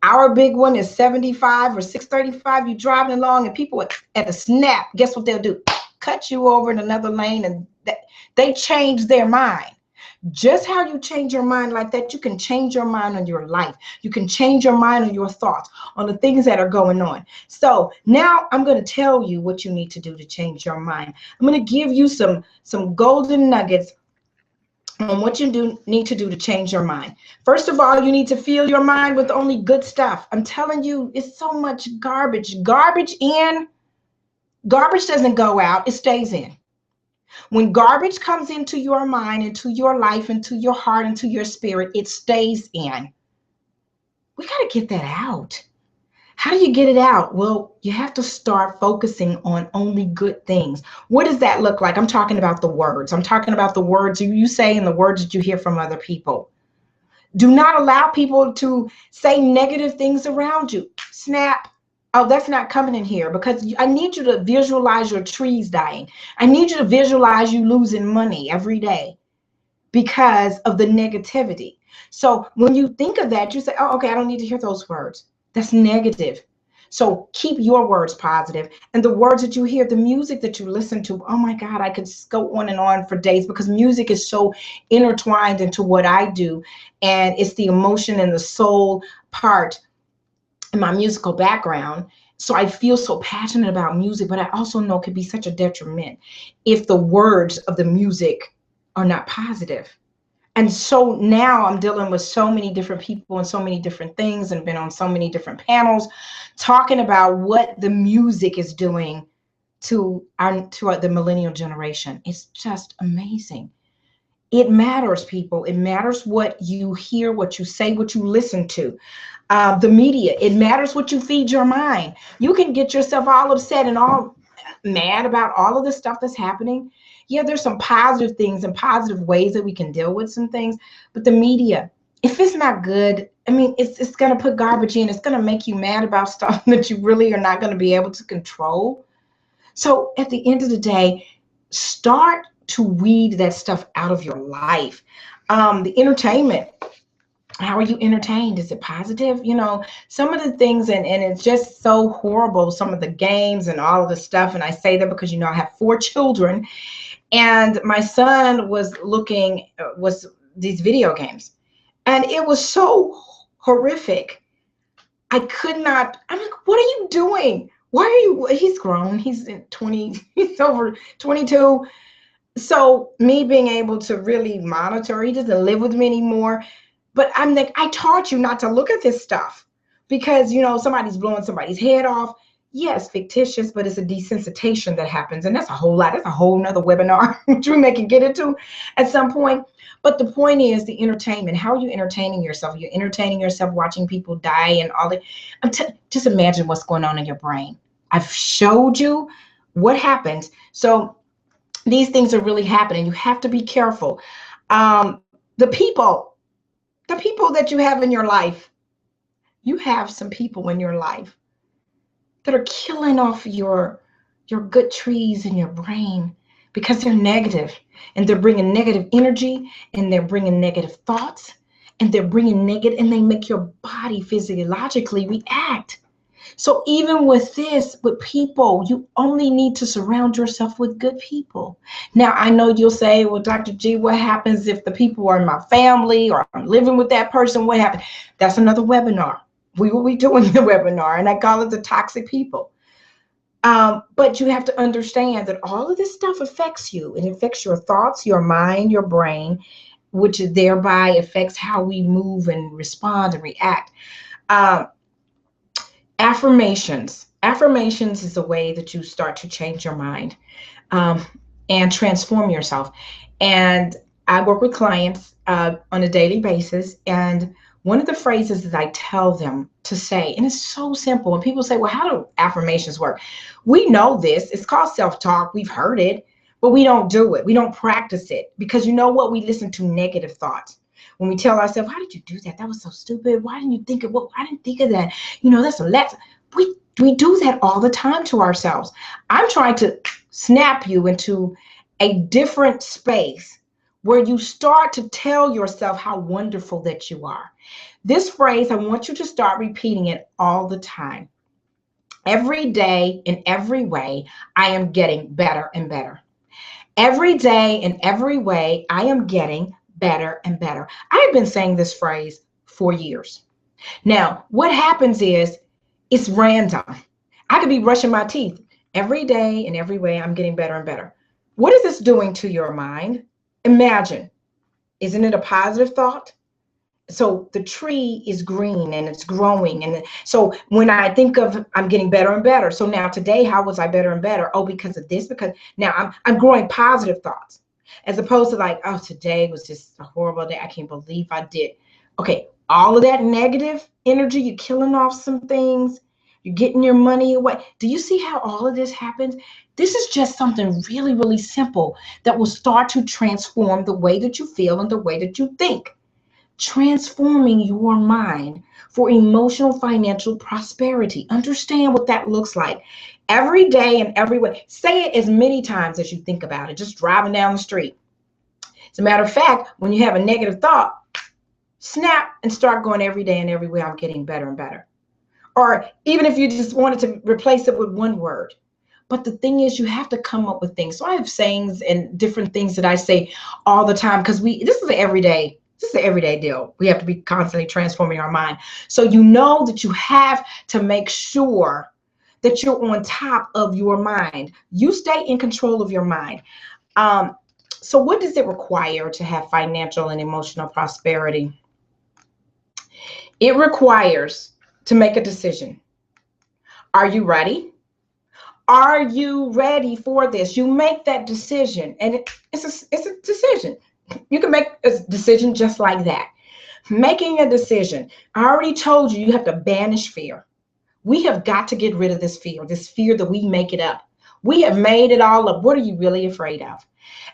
Our big one is 75 or 635. You're driving along and people at a snap, guess what they'll do? Cut you over in another lane, and they change their mind. Just how you change your mind like that, you can change your mind on your life. You can change your mind on your thoughts, on the things that are going on. So now I'm going to tell you what you need to do to change your mind. I'm going to give you some golden nuggets on what you need to do to change your mind. First of all, you need to fill your mind with only good stuff. I'm telling you, it's so much garbage. Garbage in, garbage doesn't go out, it stays in. When garbage comes into your mind, into your life, into your heart, into your spirit, it stays in. We got to get that out. How do you get it out? Well, you have to start focusing on only good things. What does that look like? I'm talking about the words. I'm talking about the words you say and the words that you hear from other people. Do not allow people to say negative things around you. Snap. Oh, that's not coming in here, because I need you to visualize your trees dying. I need you to visualize you losing money every day because of the negativity. So when you think of that, you say, oh, okay, I don't need to hear those words. That's negative. So keep your words positive. And the words that you hear, the music that you listen to, oh my God, I could go on and on for days, because music is so intertwined into what I do. And it's the emotion and the soul part in my musical background. So I feel so passionate about music, but I also know it could be such a detriment if the words of the music are not positive. And so now I'm dealing with so many different people and so many different things, and been on so many different panels talking about what the music is doing to the millennial generation. It's just amazing. It matters, people. It matters what you hear, what you say, what you listen to. The media, it matters what you feed your mind. You can get yourself all upset and all mad about all of the stuff that's happening. Yeah, there's some positive things and positive ways that we can deal with some things, but the media, if it's not good, I mean, it's going to put garbage in. It's going to make you mad about stuff that you really are not going to be able to control. So at the end of the day, start to weed that stuff out of your life. The entertainment. How are you entertained? Is it positive? You know, some of the things, and it's just so horrible, some of the games and all of the stuff. And I say that because, you know, I have 4 children, and my son was these video games, and it was so horrific. I could not, I'm like, what are you doing? Why are you, he's grown, he's 20, he's over 22. So me being able to really monitor, he doesn't live with me anymore. But I'm like, I taught you not to look at this stuff, because, you know, somebody's blowing somebody's head off. Yes, fictitious, but it's a desensitization that happens. And that's a whole lot. That's a whole nother webinar, which we may can get into at some point. But the point is the entertainment. How are you entertaining yourself? You're entertaining yourself watching people die and all that. Just imagine what's going on in your brain. I've showed you what happens. So these things are really happening. You have to be careful. The people that you have in your life, you have some people in your life that are killing off your your good trees in your brain because they're negative, and they're bringing negative energy, and they're bringing negative thoughts, and they're bringing negative, and they make your body physiologically react. So even with this, with people, you only need to surround yourself with good people. Now, I know you'll say, well, Dr. G, what happens if the people are in my family or I'm living with that person? What happens? That's another webinar. We will be doing the webinar, and I call it the toxic people. But you have to understand that all of this stuff affects you. It affects your thoughts, your mind, your brain, which thereby affects how we move and respond and react. Um, Affirmations. Affirmations is a way that you start to change your mind, um, and transform yourself. And I work with clients on a daily basis. And one of the phrases that I tell them to say, and it's so simple. And people say, well, how do affirmations work? We know this. It's called self-talk. We've heard it, but we don't do it. We don't practice it because you know what? We listen to negative thoughts. When we tell ourselves, how did you do that? That was so stupid. Why didn't you think of what? I didn't think of that. You know, that's a let. We do that all the time to ourselves. I'm trying to snap you into a different space where you start to tell yourself how wonderful that you are. This phrase, I want you to start repeating it all the time. Every day, in every way, I am getting better and better. Every day, in every way, I am getting better and better. I have been saying this phrase for years. Now, what happens is it's random. I could be brushing my teeth every day, and every way I'm getting better and better. What is this doing to your mind? Imagine, isn't it a positive thought? So the tree is green and it's growing. And so when I think of I'm getting better and better. So now today, how was I better and better? Oh, because of this, because now I'm growing positive thoughts as opposed to like, oh, today was just a horrible day. I can't believe I did. Okay, all of that negative energy, you're killing off some things. You're getting your money away. Do you see how all of this happens? This is just something really, really simple that will start to transform the way that you feel and the way that you think. Transforming your mind for emotional financial prosperity. Understand what that looks like every day and every way. Say it as many times as you think about it, just driving down the street. As a matter of fact, when you have a negative thought, snap and start going every day and every way. I'm getting better and better. Or even if you just wanted to replace it with one word. But the thing is, you have to come up with things. So I have sayings and different things that I say all the time because this is an everyday deal. We have to be constantly transforming our mind. So you know that you have to make sure that you're on top of your mind. You stay in control of your mind. So what does it require to have financial and emotional prosperity? It requires to make a decision. Are you ready? Are you ready for this? You make that decision, and it's a decision. You can make a decision just like that. Making a decision. I already told you, you have to banish fear. We have got to get rid of this fear that we make it up. We have made it all up. What are you really afraid of?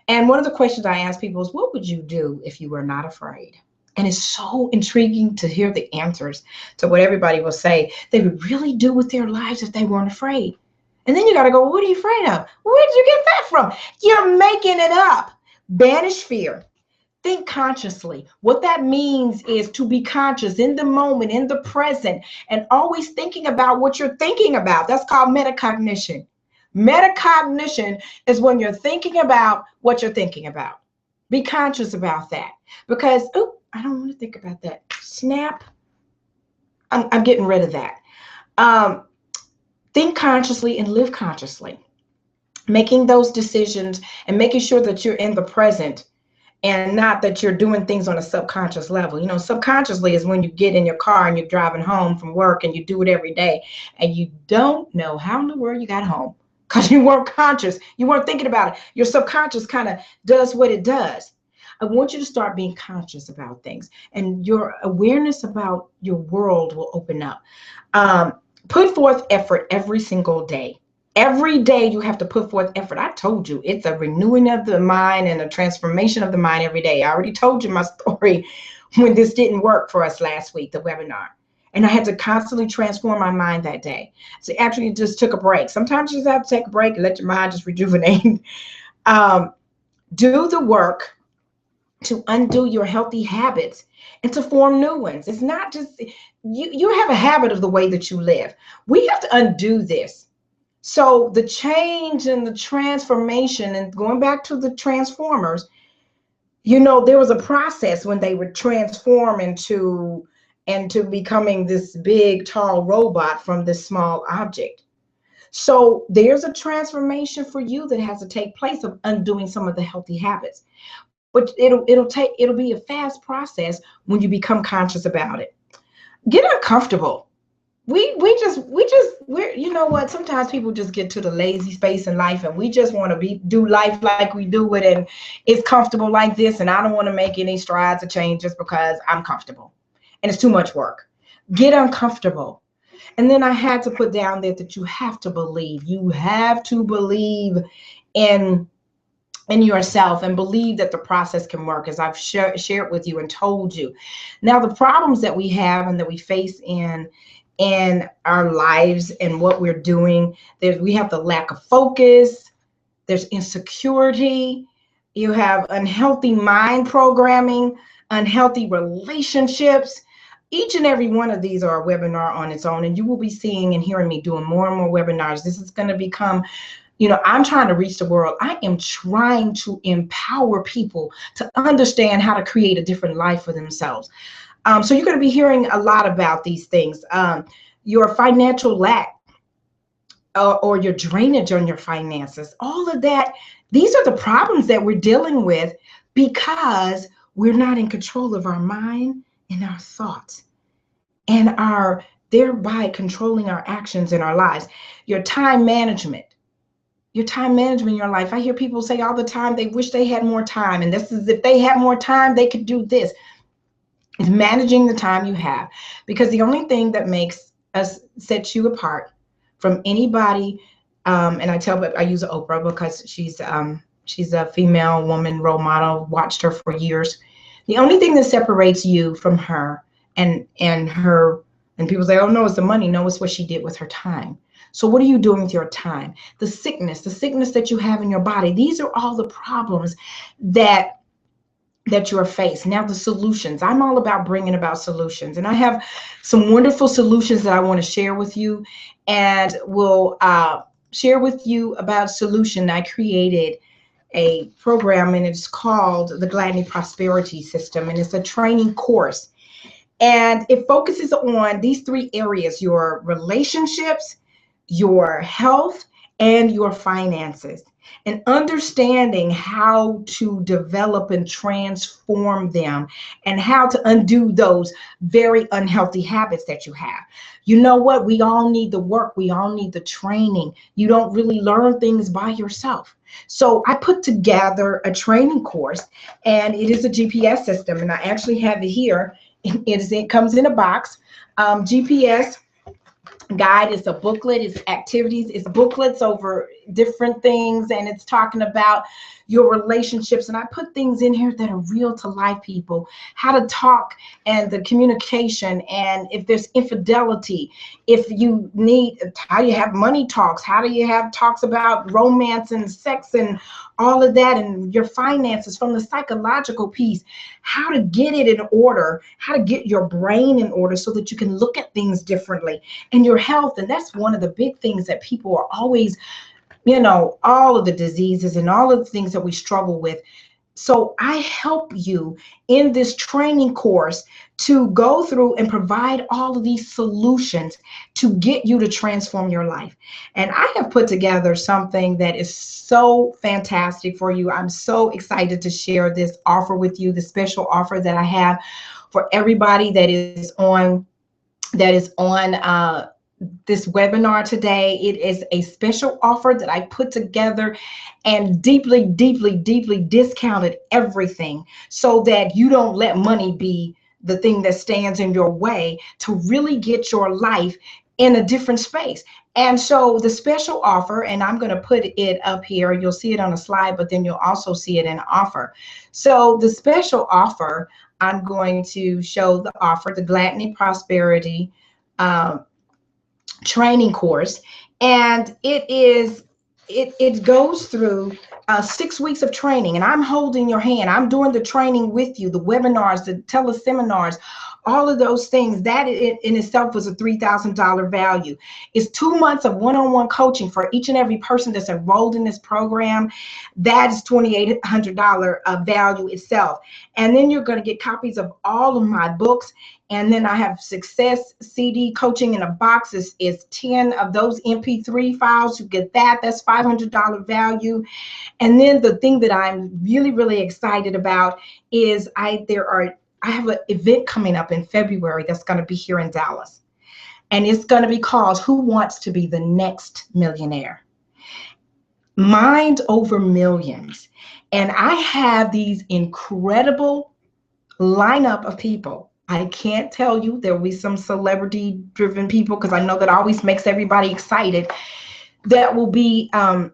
And one of the questions I ask people is, what would you do if you were not afraid? And it's so intriguing to hear the answers to what everybody will say they would really do with their lives if they weren't afraid. And then you got to go, what are you afraid of? Where did you get that from? You're making it up. Banish fear. Think consciously. What that means is to be conscious in the moment, in the present, and always thinking about what you're thinking about. That's called metacognition. Metacognition is when you're thinking about what you're thinking about. Be conscious about that because, oh, I don't want to think about that. Snap. I'm getting rid of that. Think consciously and live consciously. Making those decisions and making sure that you're in the present and not that you're doing things on a subconscious level. You know, subconsciously is when you get in your car and you're driving home from work and you do it every day and you don't know how in the world you got home because you weren't conscious. You weren't thinking about it. Your subconscious kind of does what it does. I want you to start being conscious about things, and your awareness about your world will open up. Put forth effort every single day. Every day you have to put forth effort. I told you it's a renewing of the mind and a transformation of the mind every day. I already told you my story when this didn't work for us last week, the webinar. And I had to constantly transform my mind that day. So actually just took a break. Sometimes you just have to take a break and let your mind just rejuvenate. um, do the work to undo your healthy habits and to form new ones. It's not just you have a habit of the way that you live. We have to undo this. So the change and the transformation, and going back to the Transformers, there was a process when they would transform into becoming this big tall robot from this small object. So there's a transformation for you that has to take place of undoing some of the healthy habits. But it'll be a fast process when you become conscious about it. Get uncomfortable. We're what, sometimes people just get to the lazy space in life, and we just want to do life like we do it, and it's comfortable like this, and I don't want to make any strides or change just because I'm comfortable and it's too much work. Get uncomfortable. And then I had to put down there that you have to believe. You have to believe in yourself and believe that the process can work, as I've shared with you and told you. Now, the problems that we have and that we face in our lives and what we're doing, we have the lack of focus, there's insecurity, you have unhealthy mind programming, unhealthy relationships. Each and every one of these are a webinar on its own, and you will be seeing and hearing me doing more and more webinars. This is going to become, I'm trying to reach the world. I am trying to empower people to understand how to create a different life for themselves. So you're going to be hearing a lot about these things. Your financial lack or your drainage on your finances, all of that. These are the problems that we're dealing with because we're not in control of our mind and our thoughts, and are thereby controlling our actions in our lives. Your time management in your life. I hear people say all the time they wish they had more time, and this is, if they had more time they could do this. It's managing the time you have, because the only thing that sets you apart from anybody, and I use Oprah because she's a female woman role model, watched her for years. The only thing that separates you from her and people say, oh no, it's the money. No, it's what she did with her time. So what are you doing with your time? The sickness that you have in your body. These are all the problems that you're faced. Now the solutions. I'm all about bringing about solutions, and I have some wonderful solutions that I want to share with you, and will share with you about solution. I created a program, and it's called the Gladney Prosperity System, and it's a training course, and it focuses on these three areas: your relationships, your health, and your finances, and understanding how to develop and transform them, and how to undo those very unhealthy habits that you have. You know what? We all need the work. We all need the training. You don't really learn things by yourself. So I put together a training course, and it is a GPS system, and I actually have it here. It comes in a box. GPS guide is a booklet, it's activities, it's booklets over different things, and it's talking about your relationships. And I put things in here that are real to life, people, how to talk and the communication, and if there's infidelity, if you need, how do you have money talks, how do you have talks about romance and sex and all of that, and your finances, from the psychological piece, how to get it in order, how to get your brain in order so that you can look at things differently, and your health. And that's one of the big things that people are always, all of the diseases and all of the things that we struggle with. So I help you in this training course to go through and provide all of these solutions to get you to transform your life. And I have put together something that is so fantastic for you. I'm so excited to share this offer with you, the special offer that I have for everybody that is on this webinar today. It is a special offer that I put together and deeply, deeply, deeply discounted everything so that you don't let money be the thing that stands in your way to really get your life in a different space. And so the special offer, and I'm going to put it up here, you'll see it on a slide, but then you'll also see it in offer. So the special offer, I'm going to show the offer, the Gladney Prosperity um, training course, and it goes through 6 weeks of training, and I'm holding your hand. I'm doing the training with you, the webinars, the teleseminars, all of those things. That in itself was a $3,000 value. It's 2 months of one-on-one coaching for each and every person that's enrolled in this program. That is $2,800 value itself. And then you're going to get copies of all of my books. And then I have Success CD Coaching in a Box is 10 of those MP3 files. You get that. That's $500 value. And then the thing that I'm really, really excited about is I have an event coming up in February that's going to be here in Dallas. And it's going to be called Who Wants to Be the Next Millionaire? Mind over millions. And I have these incredible lineup of people. I can't tell you, there will be some celebrity driven people, because I know that always makes everybody excited, that will be a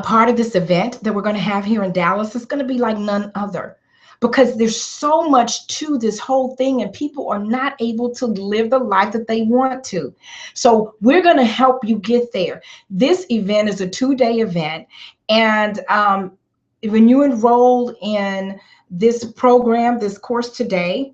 part of this event that we're going to have here in Dallas. It's going to be like none other, because there's so much to this whole thing, and people are not able to live the life that they want to. So we're going to help you get there. This event is a 2-day event, and when you enroll in this program, this course today,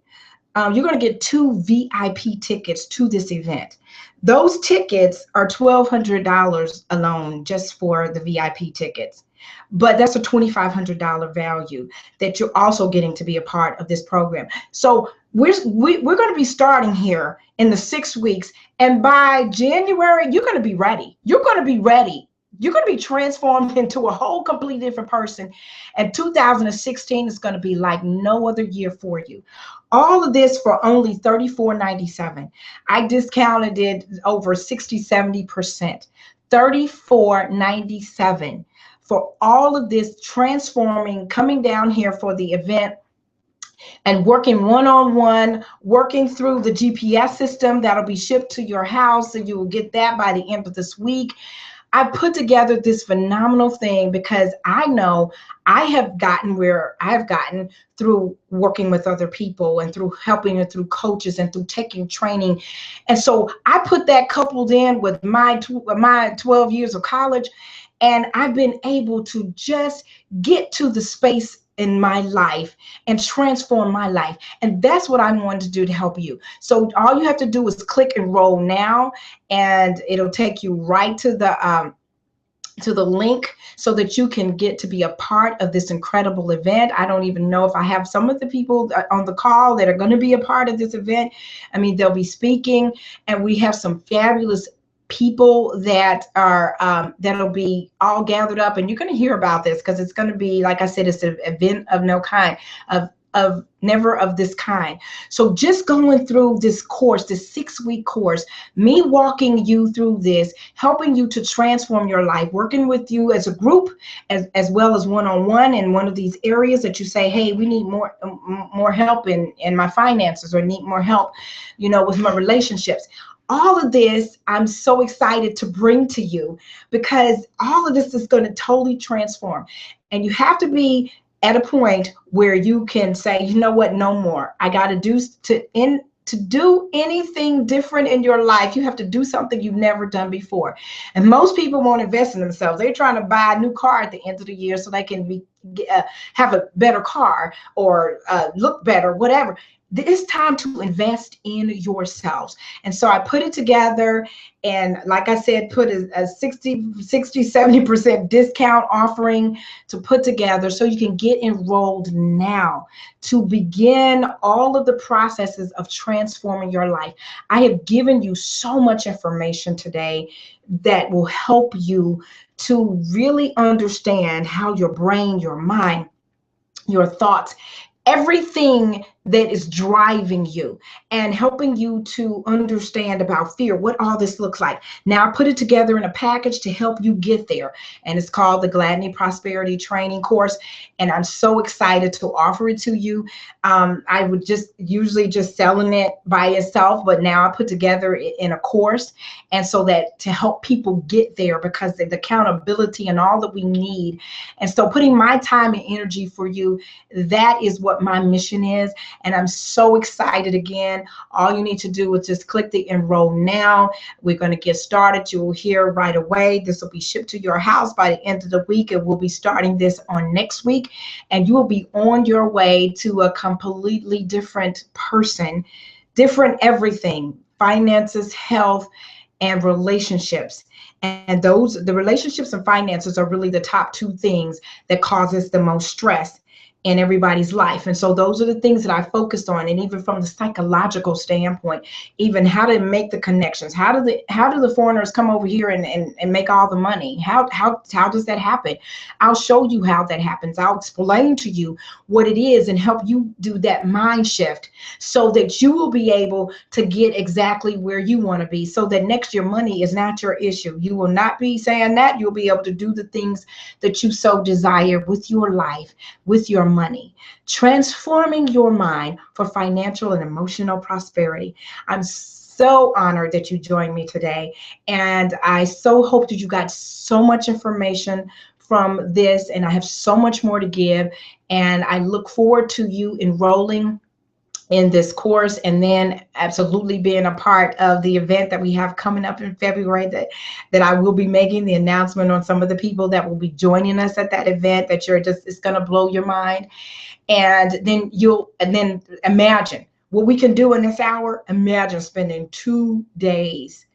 you're going to get 2 VIP tickets to this event. Those tickets are $1,200 alone, just for the VIP tickets. But that's a $2,500 value that you're also getting to be a part of this program. So we're going to be starting here in the 6 weeks. And by January, you're going to be ready. You're going to be ready. You're going to be transformed into a whole completely different person. And 2016 is going to be like no other year for you. All of this for only $34.97. I discounted it over 60-70%. $34.97 for all of this transforming, coming down here for the event and working one-on-one, working through the GPS system that'll be shipped to your house, and you will get that by the end of this week. I put together this phenomenal thing because I know I have gotten where I've gotten through working with other people and through helping and through coaches and through taking training. And so I put that coupled in with my 12 years of college, and I've been able to just get to the space in my life and transform my life. And that's what I wanted to do to help you. So all you have to do is click enroll now, and it'll take you right to the link so that you can get to be a part of this incredible event. I don't even know if I have some of the people on the call that are going to be a part of this event. I mean, they'll be speaking, and we have some fabulous people that are that'll be all gathered up, and you're going to hear about this because it's going to be, like I said, it's an event of no kind, of never of this kind. So just going through this course, this 6-week course, me walking you through this, helping you to transform your life, working with you as a group, as well as one-on-one in one of these areas that you say, hey, we need more help in my finances, or need more help, with my relationships. All of this, I'm so excited to bring to you, because all of this is going to totally transform. And you have to be at a point where you can say, you know what, no more. I got to do anything different in your life. You have to do something you've never done before. And most people won't invest in themselves. They're trying to buy a new car at the end of the year so they can have a better car or look better, whatever. It's time to invest in yourselves. And so I put it together, and like I said, put a 60-70% discount offering to put together so you can get enrolled now to begin all of the processes of transforming your life. I have given you so much information today that will help you to really understand how your brain, your mind, your thoughts, everything that is driving you and helping you to understand about fear, what all this looks like. Now I put it together in a package to help you get there. And it's called the Gladney Prosperity Training Course. And I'm so excited to offer it to you. I would usually just selling it by itself, but now I put together it in a course. And so that to help people get there, because the accountability and all that we need. And so putting my time and energy for you, that is what my mission is. And I'm so excited again. All you need to do is just click the enroll now. We're going to get started. You will hear right away. This will be shipped to your house by the end of the week, and we'll be starting this on next week. And you will be on your way to a completely different person, different everything, finances, health, and relationships. And the relationships and finances are really the top two things that causes the most stress in everybody's life. And so those are the things that I focused on. And even from the psychological standpoint, even how to make the connections, how do the foreigners come over here and make all the money? How does that happen? I'll show you how that happens. I'll explain to you what it is and help you do that mind shift so that you will be able to get exactly where you want to be, so that next year money is not your issue. You will not be saying that. You'll be able to do the things that you so desire with your life, with your money, transforming your mind for financial and emotional prosperity. I'm so honored that you joined me today, and I so hope that you got so much information from this, and I have so much more to give, and I look forward to you enrolling in this course, and then absolutely being a part of the event that we have coming up in February, that I will be making the announcement on some of the people that will be joining us at that event, that it's going to blow your mind. And then imagine what we can do in this hour. Imagine spending 2 days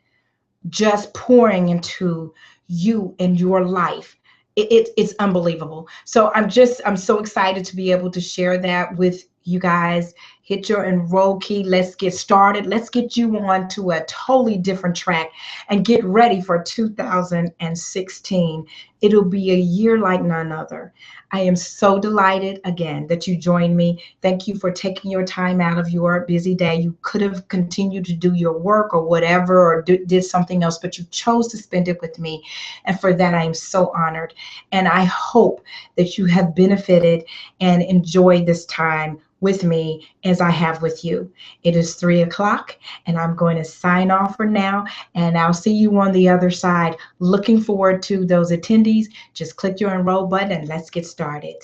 just pouring into you and your life. It's unbelievable. So I'm so excited to be able to share that with you guys. Hit your enroll key. Let's get started. Let's get you on to a totally different track and get ready for 2016. It'll be a year like none other. I am so delighted again that you joined me. Thank you for taking your time out of your busy day. You could have continued to do your work or whatever, or did something else, but you chose to spend it with me. And for that, I am so honored. And I hope that you have benefited and enjoyed this time with me as I have with you. It is 3 o'clock, and I'm going to sign off for now, and I'll see you on the other side. Looking forward to those attendees. Just click your enroll button and let's get started.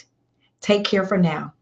Take care for now.